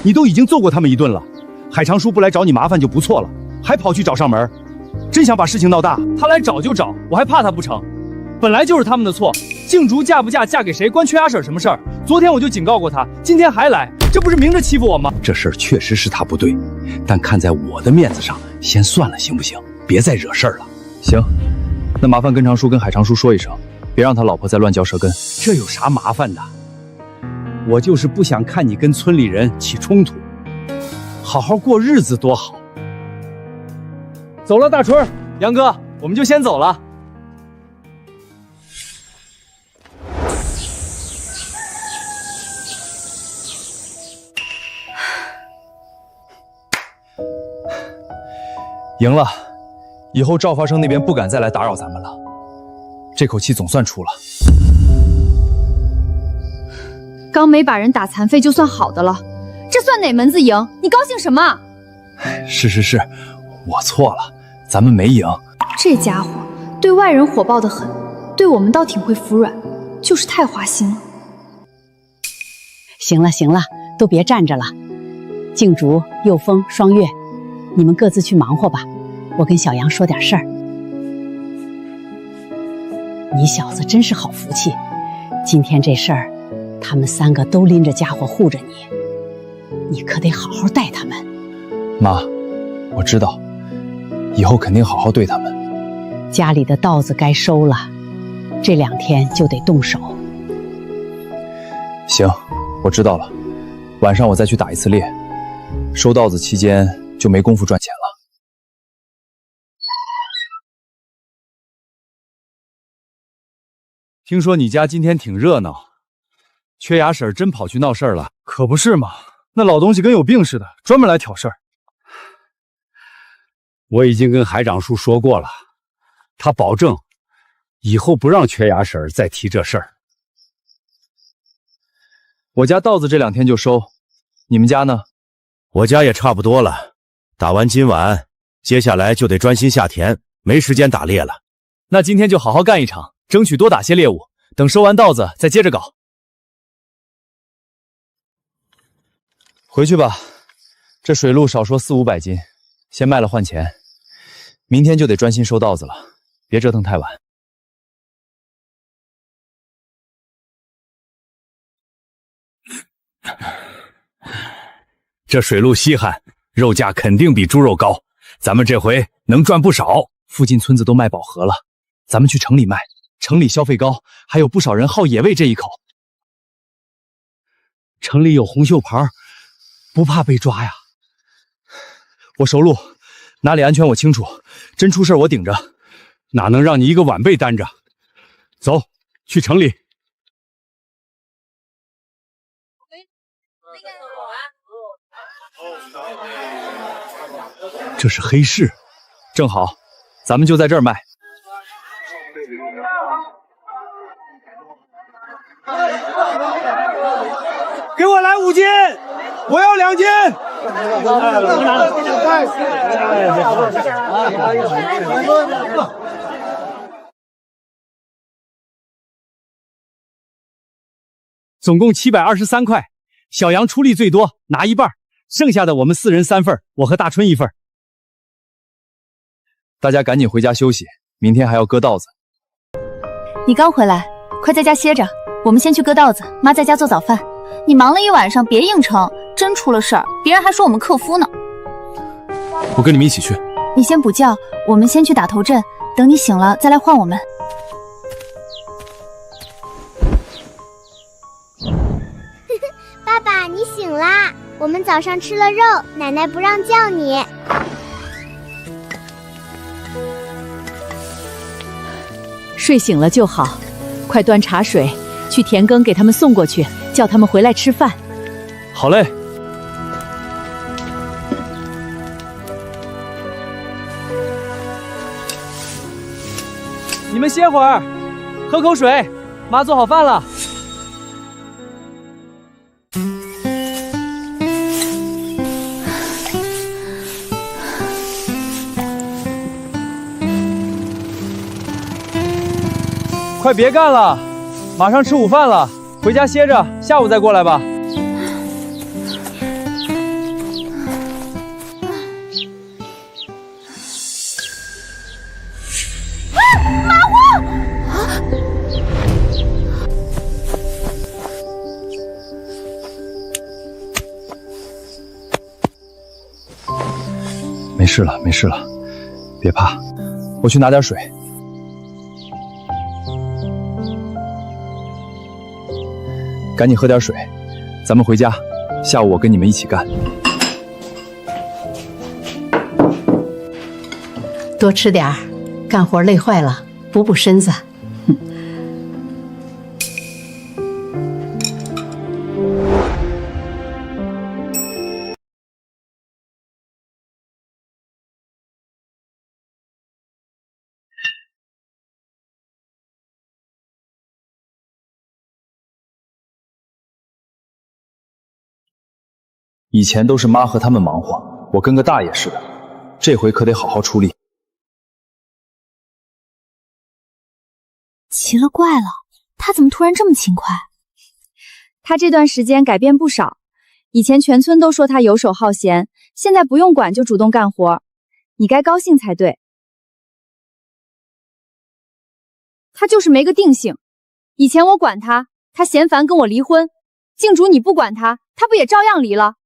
你都已经揍过他们一顿了，海长叔不来找你麻烦就不错了，还跑去找上门，真想把事情闹大。他来找就找，我还怕他不成？本来就是他们的错，静竹嫁不嫁，嫁给谁，关缺牙婶什么事儿？昨天我就警告过他，今天还来，这不是明着欺负我吗？这事儿确实是他不对，但看在我的面子上，先算了，行不行？别再惹事儿了。行，那麻烦跟长叔跟海长叔说一声，别让他老婆再乱嚼舌根。这有啥麻烦的？我就是不想看你跟村里人起冲突，好好过日子多好。走了，大春，杨哥，我们就先走了。赢了，以后赵发生那边不敢再来打扰咱们了，这口气总算出了。刚没把人打残废就算好的了，这算哪门子赢？你高兴什么？是，我错了，咱们没赢。这家伙对外人火爆得很，对我们倒挺会服软，就是太花心了。行了，都别站着了。静竹、佑风、双月，你们各自去忙活吧，我跟小杨说点事儿。你小子真是好福气，今天这事儿，他们三个都拎着家伙护着你，你可得好好待他们。妈，我知道，以后肯定好好对他们。家里的稻子该收了，这2天就得动手。行，我知道了，晚上我再去打一次猎，收稻子期间就没工夫赚钱了。听说你家今天挺热闹，缺牙婶真跑去闹事儿了？可不是嘛，那老东西跟有病似的，专门来挑事儿。我已经跟海长叔说过了，他保证以后不让缺牙婶再提这事儿。我家稻子这2天就收，你们家呢？我家也差不多了，打完今晚，接下来就得专心下田，没时间打猎了。那今天就好好干一场，争取多打些猎物，等收完稻子再接着搞。回去吧，这水路少说400-500斤，先卖了换钱。明天就得专心收稻子了，别折腾太晚。这水路稀罕，肉价肯定比猪肉高，咱们这回能赚不少。附近村子都卖饱和了，咱们去城里卖，城里消费高，还有不少人好野味这一口。城里有红袖牌，不怕被抓呀？我熟路，哪里安全我清楚，真出事我顶着。哪能让你一个晚辈担着？走，去城里。这是黑市，正好，咱们就在这儿卖。给我来5斤，我要2斤。总共723块，小杨出力最多，拿1半，剩下的我们4人3份，我和大春1份。大家赶紧回家休息，明天还要割稻子。你刚回来，快在家歇着，我们先去割稻子，妈在家做早饭。你忙了一晚上，别硬撑，真出了事儿，别人还说我们克夫呢。我跟你们一起去。你先补觉，我们先去打头阵，等你醒了再来换我们。爸爸，你醒啦！我们早上吃了肉，奶奶不让叫你。睡醒了就好，快端茶水去田埂给他们送过去，叫他们回来吃饭。好嘞。你们歇会儿，喝口水，妈做好饭了。快别干了，马上吃午饭了，回家歇着，下午再过来吧。马虎！没事了，没事了，别怕，我去拿点水。赶紧喝点水，咱们回家。下午我跟你们一起干。多吃点儿，干活累坏了，补补身子。以前都是妈和他们忙活，我跟个大爷似的，这回可得好好出力。奇了怪了，他怎么突然这么勤快？他这段时间改变不少，以前全村都说他游手好闲，现在不用管就主动干活，你该高兴才对。他就是没个定性，以前我管他，他嫌烦跟我离婚，静竹你不管他，他不也照样离了？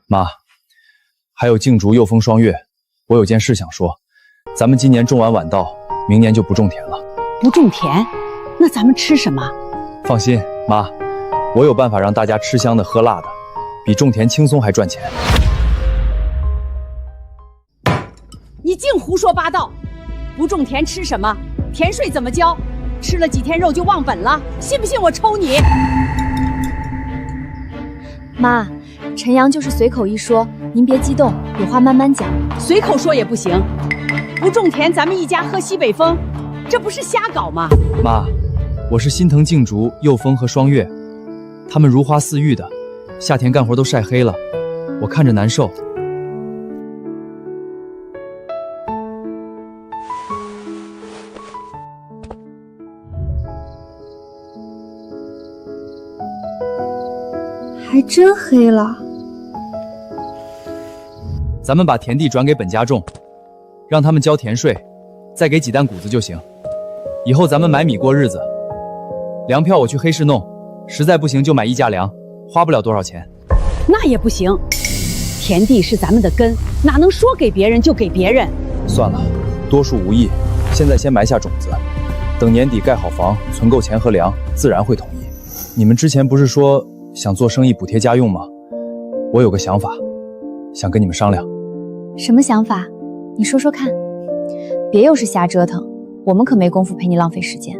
妈，还有静竹又逢双月，我有件事想说，咱们今年种完晚稻，明年就不种田了。不种田，那咱们吃什么？放心，妈，我有办法让大家吃香的喝辣的，比种田轻松还赚钱。你净胡说八道！不种田吃什么？田税怎么交？吃了几天肉就忘本了，信不信我抽你？妈，陈阳就是随口一说，您别激动，有话慢慢讲。随口说也不行，不种田，咱们一家喝西北风，这不是瞎搞吗？妈，我是心疼静竹、佑风和双月，他们如花似玉的，夏天干活都晒黑了，我看着难受。还真黑了。咱们把田地转给本家种，让他们交田税，再给几担谷子就行。以后咱们买米过日子。粮票我去黑市弄，实在不行就买1家粮，花不了多少钱。那也不行，田地是咱们的根，哪能说给别人就给别人？算了，多数无益，现在先埋下种子，等年底盖好房，存够钱和粮，自然会统一。你们之前不是说想做生意补贴家用吗？我有个想法，想跟你们商量。什么想法？你说说看。别又是瞎折腾，我们可没工夫陪你浪费时间。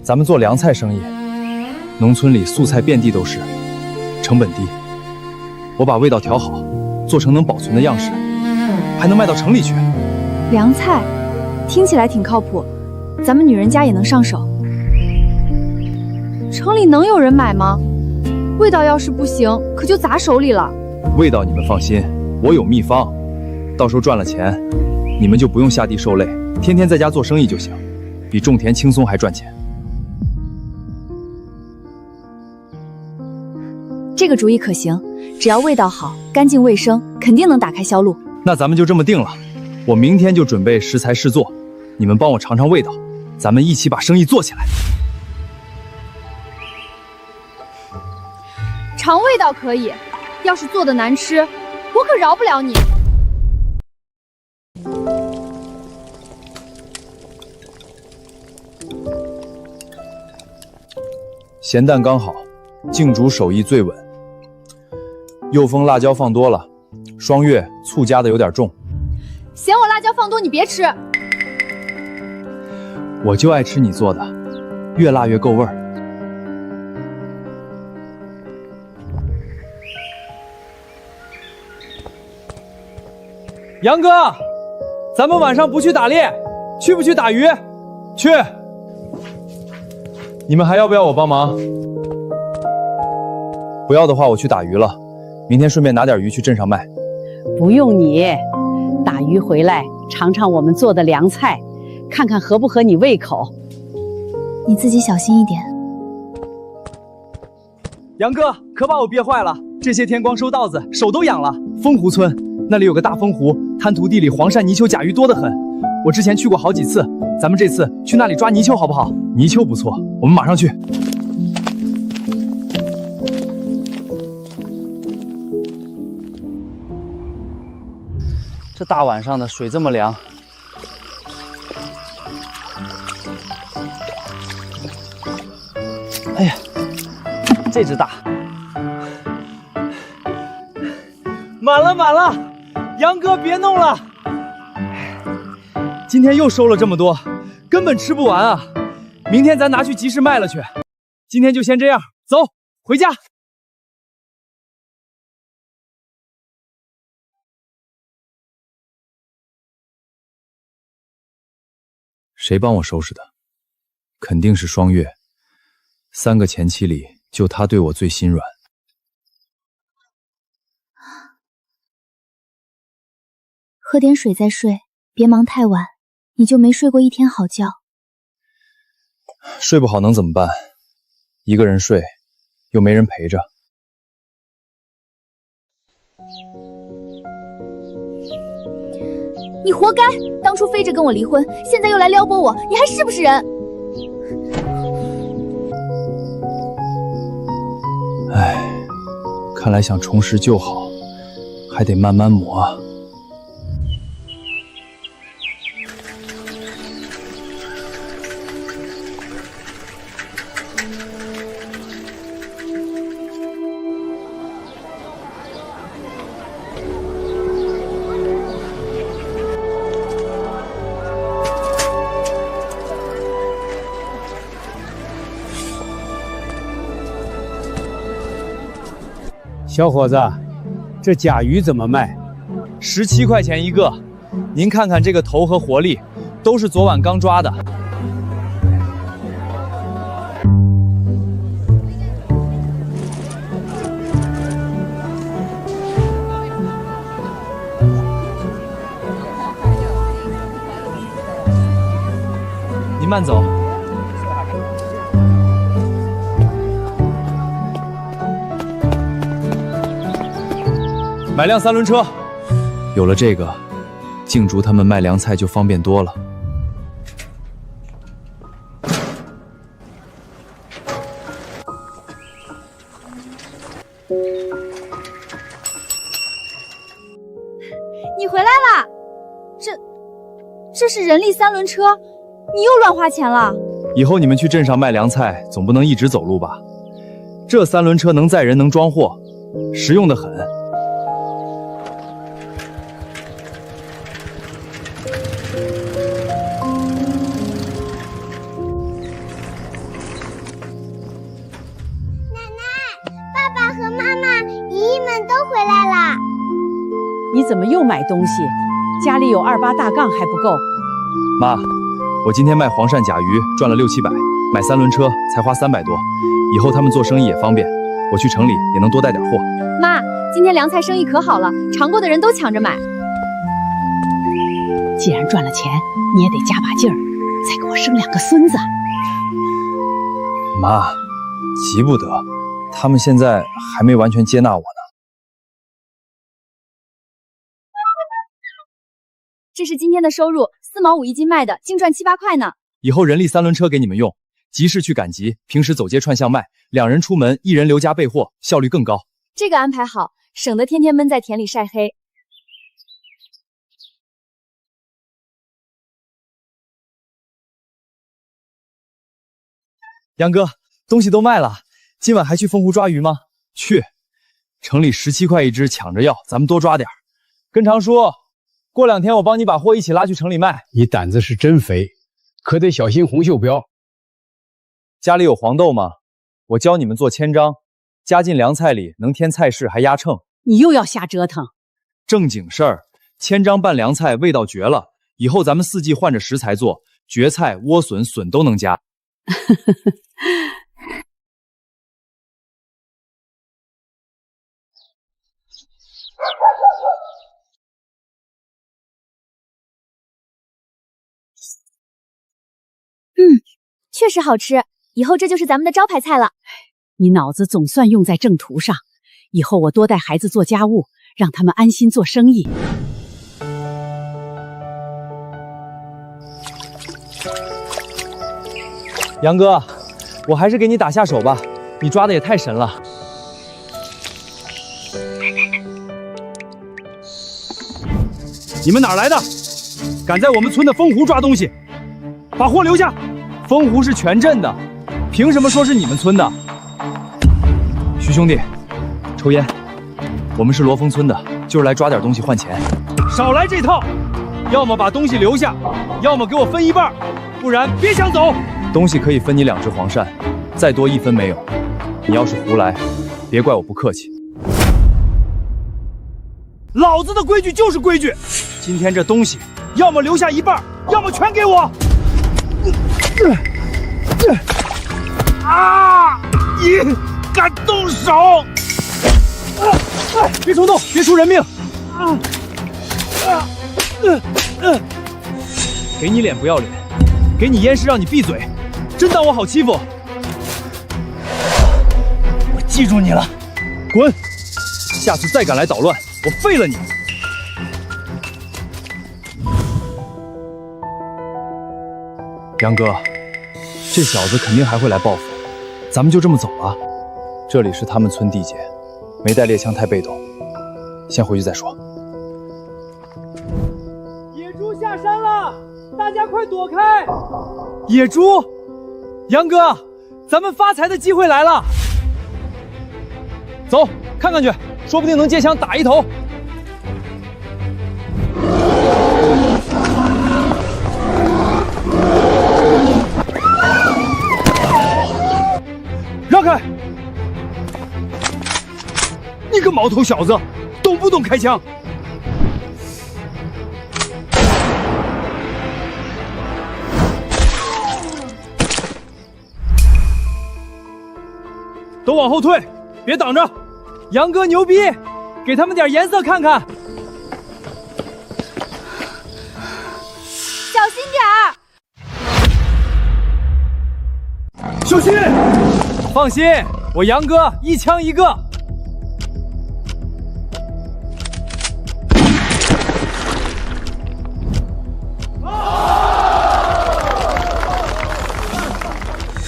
咱们做凉菜生意，农村里素菜遍地都是，成本低。我把味道调好，做成能保存的样式，还能卖到城里去。凉菜，听起来挺靠谱，咱们女人家也能上手。城里能有人买吗？味道要是不行，可就砸手里了。味道你们放心，我有秘方，到时候赚了钱，你们就不用下地受累，天天在家做生意就行，比种田轻松还赚钱。这个主意可行，只要味道好、干净卫生，肯定能打开销路。那咱们就这么定了，我明天就准备食材试做，你们帮我尝尝味道，咱们一起把生意做起来。尝味道可以，要是做的难吃，我可饶不了你。咸淡刚好，静竹手艺最稳。佑风辣椒放多了，双月醋加的有点重。嫌我辣椒放多，你别吃。我就爱吃你做的，越辣越够味儿。杨哥，咱们晚上不去打猎，去不去打鱼？去。你们还要不要我帮忙？不要的话，我去打鱼了。明天顺便拿点鱼去镇上卖。不用你，打鱼回来尝尝我们做的凉菜，看看合不合你胃口。你自己小心一点。杨哥，可把我憋坏了，这些天光收稻子，手都痒了。丰湖村那里有个大丰湖，滩涂地里黄鳝、泥鳅、甲鱼多得很。我之前去过好几次，咱们这次去那里抓泥鳅好不好？泥鳅不错，我们马上去。这大晚上的，水这么凉。哎呀，这只大，满了满了，杨哥别弄了，今天又收了这么多，根本吃不完啊！明天咱拿去集市卖了去。今天就先这样，走，回家。谁帮我收拾的？肯定是双月。3个前妻里，就她对我最心软。喝点水再睡，别忙太晚，你就没睡过一天好觉。睡不好能怎么办？一个人睡，又没人陪着。你活该！当初飞着跟我离婚，现在又来撩拨我，你还是不是人？唉，看来想重拾旧好，还得慢慢磨啊。小伙子，这甲鱼怎么卖？ 17块钱一个。您看看这个头和活力，都是昨晚刚抓的。您慢走。买辆3轮车，有了这个，静竹他们卖凉菜就方便多了。你回来啦！这是人力3轮车，你又乱花钱了。以后你们去镇上卖凉菜，总不能一直走路吧？这3轮车能载人，能装货，实用的很。你怎么又买东西？家里有28大杠还不够？妈，我今天卖黄鳝甲鱼赚了600-700，买3轮车才花300多，以后他们做生意也方便，我去城里也能多带点货。妈，今天凉菜生意可好了，尝过的人都抢着买。既然赚了钱，你也得加把劲儿，再给我生2个孙子。妈，急不得，他们现在还没完全接纳我呢。这是今天的收入，4毛5一斤卖的，净赚7、8块呢。以后人力3轮车给你们用，集市去赶集，平时走街串巷卖，2人出门，1人留家备货，效率更高。这个安排好，省得天天闷在田里晒黑。杨哥，东西都卖了，今晚还去丰湖抓鱼吗？去，城里17块一只，抢着要，咱们多抓点。跟常叔，过2天我帮你把货一起拉去城里卖。你胆子是真肥，可得小心红袖标。家里有黄豆吗？我教你们做千张，加进凉菜里，能添菜式还压秤。你又要瞎折腾。正经事儿，千张拌凉菜味道绝了，以后咱们4季换着食材做，蕨菜、莴笋、笋都能加。确实好吃，以后这就是咱们的招牌菜了。你脑子总算用在正途上，以后我多带孩子做家务，让他们安心做生意。杨哥，我还是给你打下手吧，你抓的也太神了。你们哪来的？敢在我们村的丰湖抓东西，把货留下！丰湖是全镇的，凭什么说是你们村的？徐兄弟，抽烟。我们是罗峰村的，就是来抓点东西换钱。少来这套，要么把东西留下，要么给我分一半，不然别想走。东西可以分你2只黄鳝，再多1分没有。你要是胡来，别怪我不客气。老子的规矩就是规矩，今天这东西要么留下一半，要么全给我。啊！你敢动手！别冲动，别出人命！给你脸不要脸，给你烟是让你闭嘴，真当我好欺负？我记住你了，滚！下次再敢来捣乱，我废了你！杨哥，这小子肯定还会来报复，咱们就这么走了。这里是他们村地界，没带猎枪太被动，先回去再说。野猪下山了，大家快躲开！野猪，杨哥，咱们发财的机会来了！走，看看去，说不定能借枪打一头。让开！你个毛头小子，懂不懂开枪？都往后退，别挡着。杨哥牛逼，给他们点颜色看看。小心点儿！小心！放心，我杨哥一枪一个。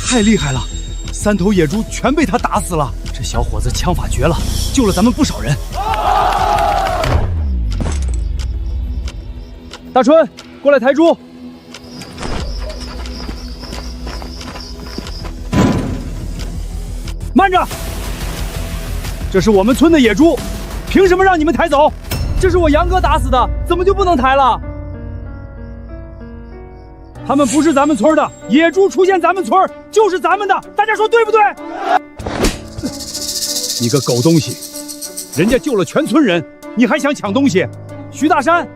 太厉害了！3头野猪全被他打死了。这小伙子枪法绝了，救了咱们不少人。大春，过来抬猪。慢着，这是我们村的野猪，凭什么让你们抬走？这是我杨哥打死的，怎么就不能抬了？他们不是咱们村的，野猪出现咱们村就是咱们的，大家说对不对？你个狗东西，人家救了全村人，你还想抢东西？徐大山，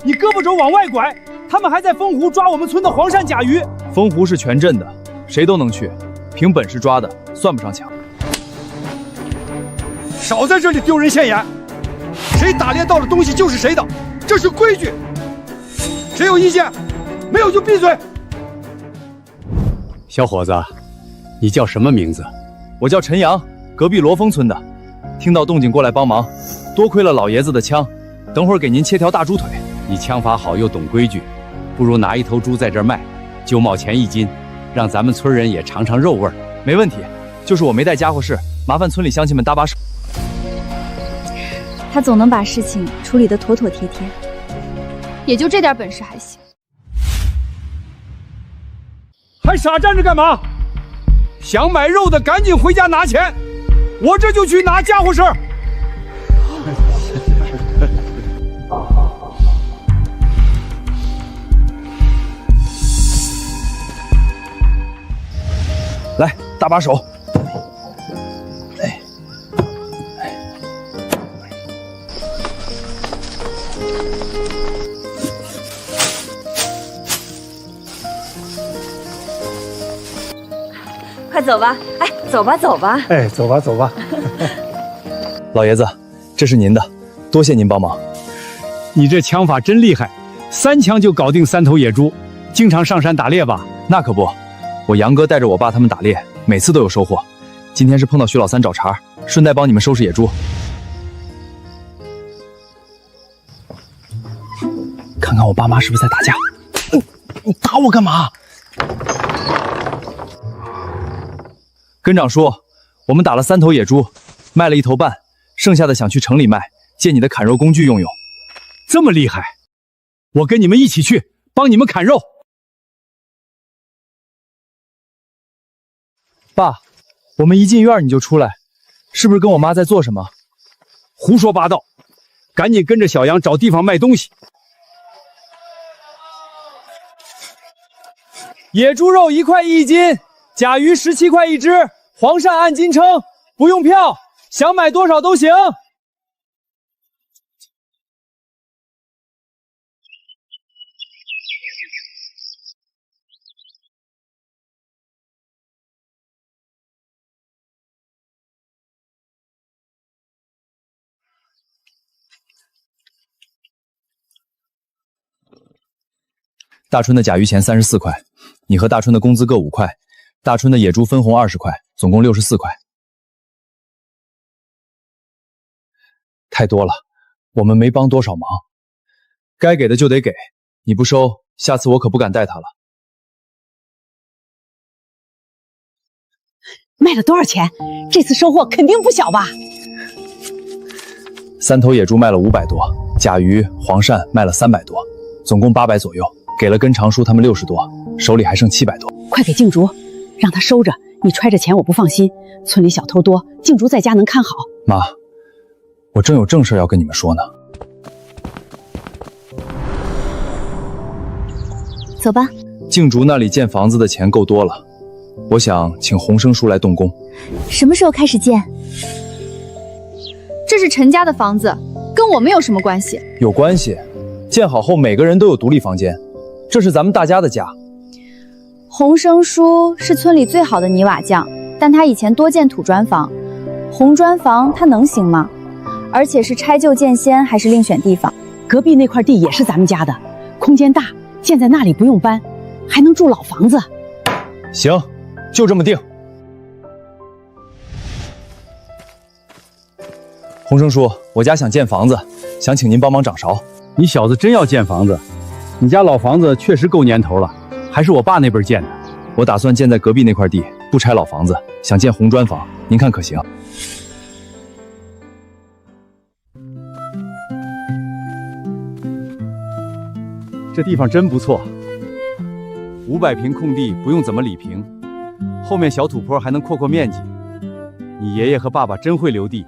你胳膊肘往外拐，他们还在丰湖抓我们村的黄鳝甲鱼。丰湖是全镇的，谁都能去，凭本事抓的，算不上抢。少在这里丢人现眼！谁打猎到的东西就是谁的，这是规矩。谁有意见？没有就闭嘴。小伙子，你叫什么名字？我叫陈阳，隔壁罗峰村的。听到动静过来帮忙，多亏了老爷子的枪。等会儿给您切条大猪腿。你枪法好又懂规矩，不如拿一头猪在这儿卖，9毛钱1斤，让咱们村人也尝尝肉味儿。没问题，就是我没带家伙事，麻烦村里乡亲们搭把手。他总能把事情处理得妥妥帖帖，也就这点本事还行。还傻站着干嘛？想买肉的赶紧回家拿钱，我这就去拿家伙事儿。来，搭把手。快走吧，哎，走吧，走吧，哎，走吧，走吧。老爷子，这是您的，多谢您帮忙。你这枪法真厉害，3枪就搞定3头野猪，经常上山打猎吧？那可不，我杨哥带着我爸他们打猎，每次都有收获。今天是碰到徐老三找茬，顺带帮你们收拾野猪。看看我爸妈是不是在打架？你打我干嘛？跟长说，我们打了3头野猪，卖了1头半，剩下的想去城里卖，借你的砍肉工具用用。这么厉害，我跟你们一起去，帮你们砍肉。爸，我们一进院你就出来，是不是跟我妈在做什么？胡说八道！赶紧跟着小杨找地方卖东西。野猪肉1块1斤。甲鱼17块1只，黄鳝按斤称，不用票，想买多少都行。大春的甲鱼钱34块，你和大春的工资各5块。大春的野猪分红20块，总共64块。太多了，我们没帮多少忙，该给的就得给，你不收，下次我可不敢带他了。卖了多少钱？这次收获肯定不小吧？3头野猪卖了500多，甲鱼、黄鳝卖了300多，总共800左右，给了跟常叔他们60多，手里还剩700多。快给静竹，让他收着，你揣着钱我不放心。村里小偷多，静竹在家能看好。妈，我正有正事要跟你们说呢。走吧。静竹那里建房子的钱够多了，我想请洪生叔来动工。什么时候开始建？这是陈家的房子，跟我们有什么关系？有关系，建好后每个人都有独立房间，这是咱们大家的家。洪生叔是村里最好的泥瓦匠，但他以前多建土砖房，红砖房他能行吗？而且是拆旧建新，还是另选地方？隔壁那块地也是咱们家的，空间大，建在那里不用搬，还能住老房子。行，就这么定。洪生叔，我家想建房子，想请您帮忙掌勺。你小子真要建房子？你家老房子确实够年头了，还是我爸那辈建的。我打算建在隔壁那块地，不拆老房子，想建红砖房，您看可行？这地方真不错，500平空地不用怎么理平，后面小土坡还能扩面积。你爷爷和爸爸真会留地。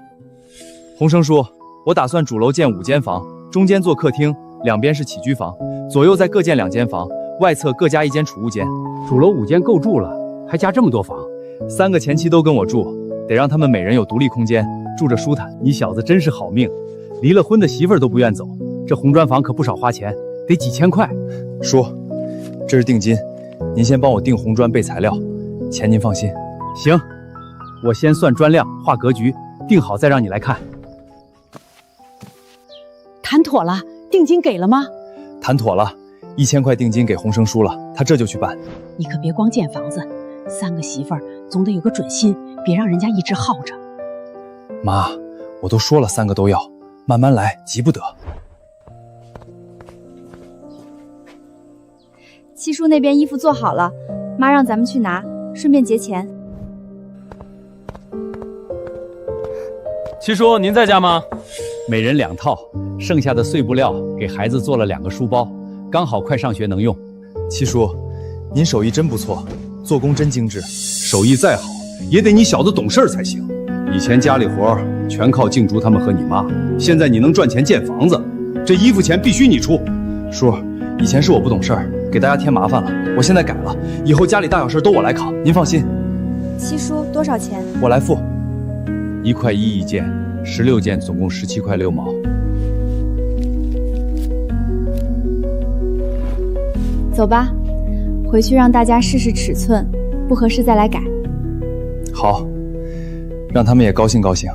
洪生叔，我打算主楼建5间房，中间做客厅，两边是起居房，左右再各建2间房，外侧各加1间储物间。主楼5间够住了，还加这么多房？3个前妻都跟我住，得让他们每人有独立空间，住着舒坦。你小子真是好命，离了婚的媳妇儿都不愿走。这红砖房可不少花钱，得几千块。叔，这是定金，您先帮我订红砖备材料，钱您放心。行，我先算砖量，画格局，定好再让你来看。谈妥了，定金给了吗？谈妥了，1000块定金给洪生叔了，他这就去办。你可别光建房子，3个媳妇儿总得有个准心，别让人家一直耗着。妈，我都说了3个都要，慢慢来，急不得。七叔那边衣服做好了，妈让咱们去拿，顺便结钱。七叔，您在家吗？每人2套，剩下的碎布料给孩子做了2个书包，刚好快上学能用。七叔，您手艺真不错，做工真精致。手艺再好，也得你小子懂事才行。以前家里活全靠静竹他们和你妈，现在你能赚钱建房子，这衣服钱必须你出。叔，以前是我不懂事儿，给大家添麻烦了，我现在改了，以后家里大小事都我来扛，您放心。七叔，多少钱？我来付。1块1一件，16件总共17块6毛。走吧，回去让大家试试尺寸，不合适再来改。好，让他们也高兴高兴。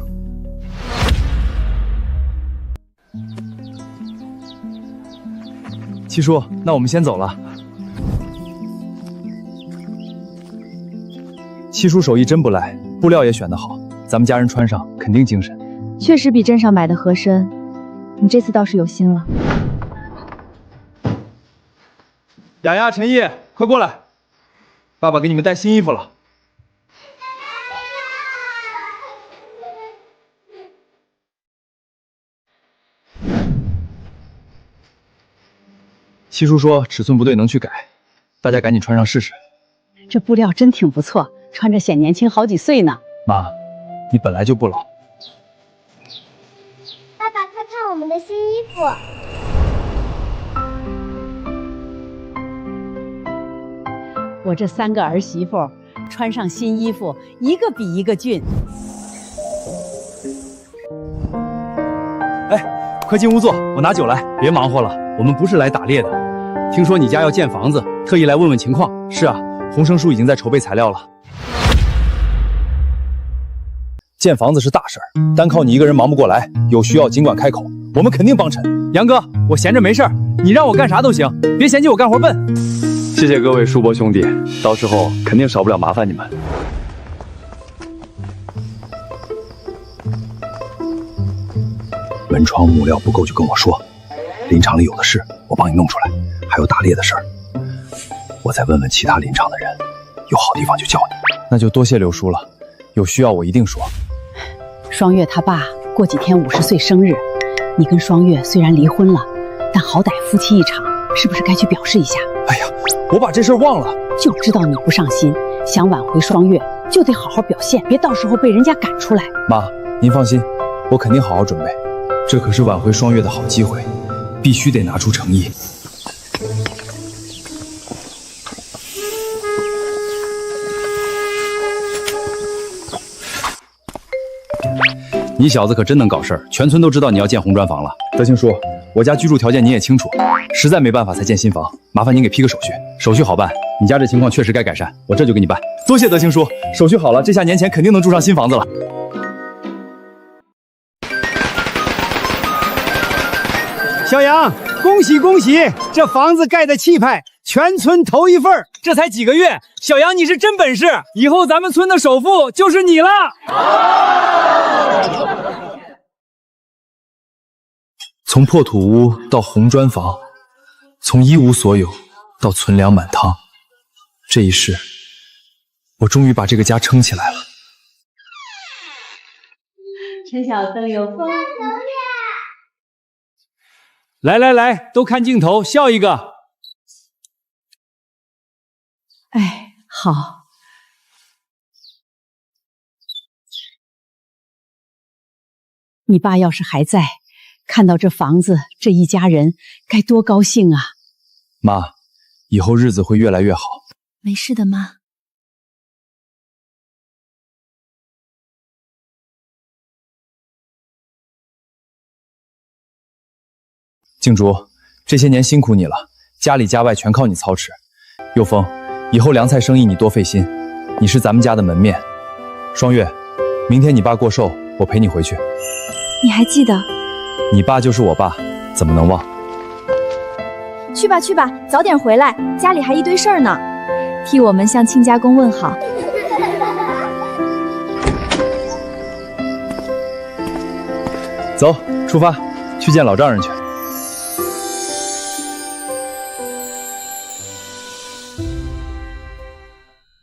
七叔，那我们先走了。七叔手艺真不赖，布料也选得好，咱们家人穿上肯定精神。确实比镇上买的合身，你这次倒是有心了。雅雅、陈毅，快过来，爸爸给你们带新衣服了。七叔说尺寸不对能去改，大家赶紧穿上试试。这布料真挺不错，穿着显年轻好几岁呢。妈，你本来就不老。爸爸，快看我们的新衣服。我这3个儿媳妇穿上新衣服，一个比一个俊。哎，快进屋坐，我拿酒来。别忙活了，我们不是来打猎的。听说你家要建房子，特意来问问情况。是啊，洪生叔已经在筹备材料了。建房子是大事儿，单靠你一个人忙不过来，有需要尽管开口，我们肯定帮衬。杨哥，我闲着没事儿，你让我干啥都行，别嫌弃我干活笨。谢谢各位叔伯兄弟，到时候肯定少不了麻烦你们。门窗木料不够就跟我说，林场里有的是，我帮你弄出来。还有打猎的事儿，我再问问其他林场的人，有好地方就叫你。那就多谢刘叔了，有需要我一定说。双月他爸过几天50岁生日，你跟双月虽然离婚了，但好歹夫妻一场，是不是该去表示一下？哎呀，我把这事儿忘了。就知道你不上心，想挽回双月就得好好表现，别到时候被人家赶出来。妈，您放心，我肯定好好准备。这可是挽回双月的好机会，必须得拿出诚意。你小子可真能搞事儿，全村都知道你要建红砖房了。德清叔，我家居住条件你也清楚，实在没办法才建新房，麻烦您给批个手续，手续好办。你家这情况确实该改善，我这就给你办。多谢德清叔，手续好了，这下年前肯定能住上新房子了。小杨，恭喜恭喜，这房子盖的气派，全村头一份。这才几个月，小杨你是真本事，以后咱们村的首富就是你了。从破土屋到红砖房，从一无所有到存粮满堂，这一世，我终于把这个家撑起来了。陈小灯有风。来，都看镜头，笑一个。哎，好。你爸要是还在，看到这房子，这一家人该多高兴啊！妈，以后日子会越来越好。没事的，妈。静竹，这些年辛苦你了，家里家外全靠你操持。佑峰，以后凉菜生意你多费心，你是咱们家的门面。双月，明天你爸过寿，我陪你回去。你还记得？你爸就是我爸，怎么能忘？去吧，早点回来，家里还一堆事儿呢。替我们向亲家公问好。走，出发，去见老丈人去。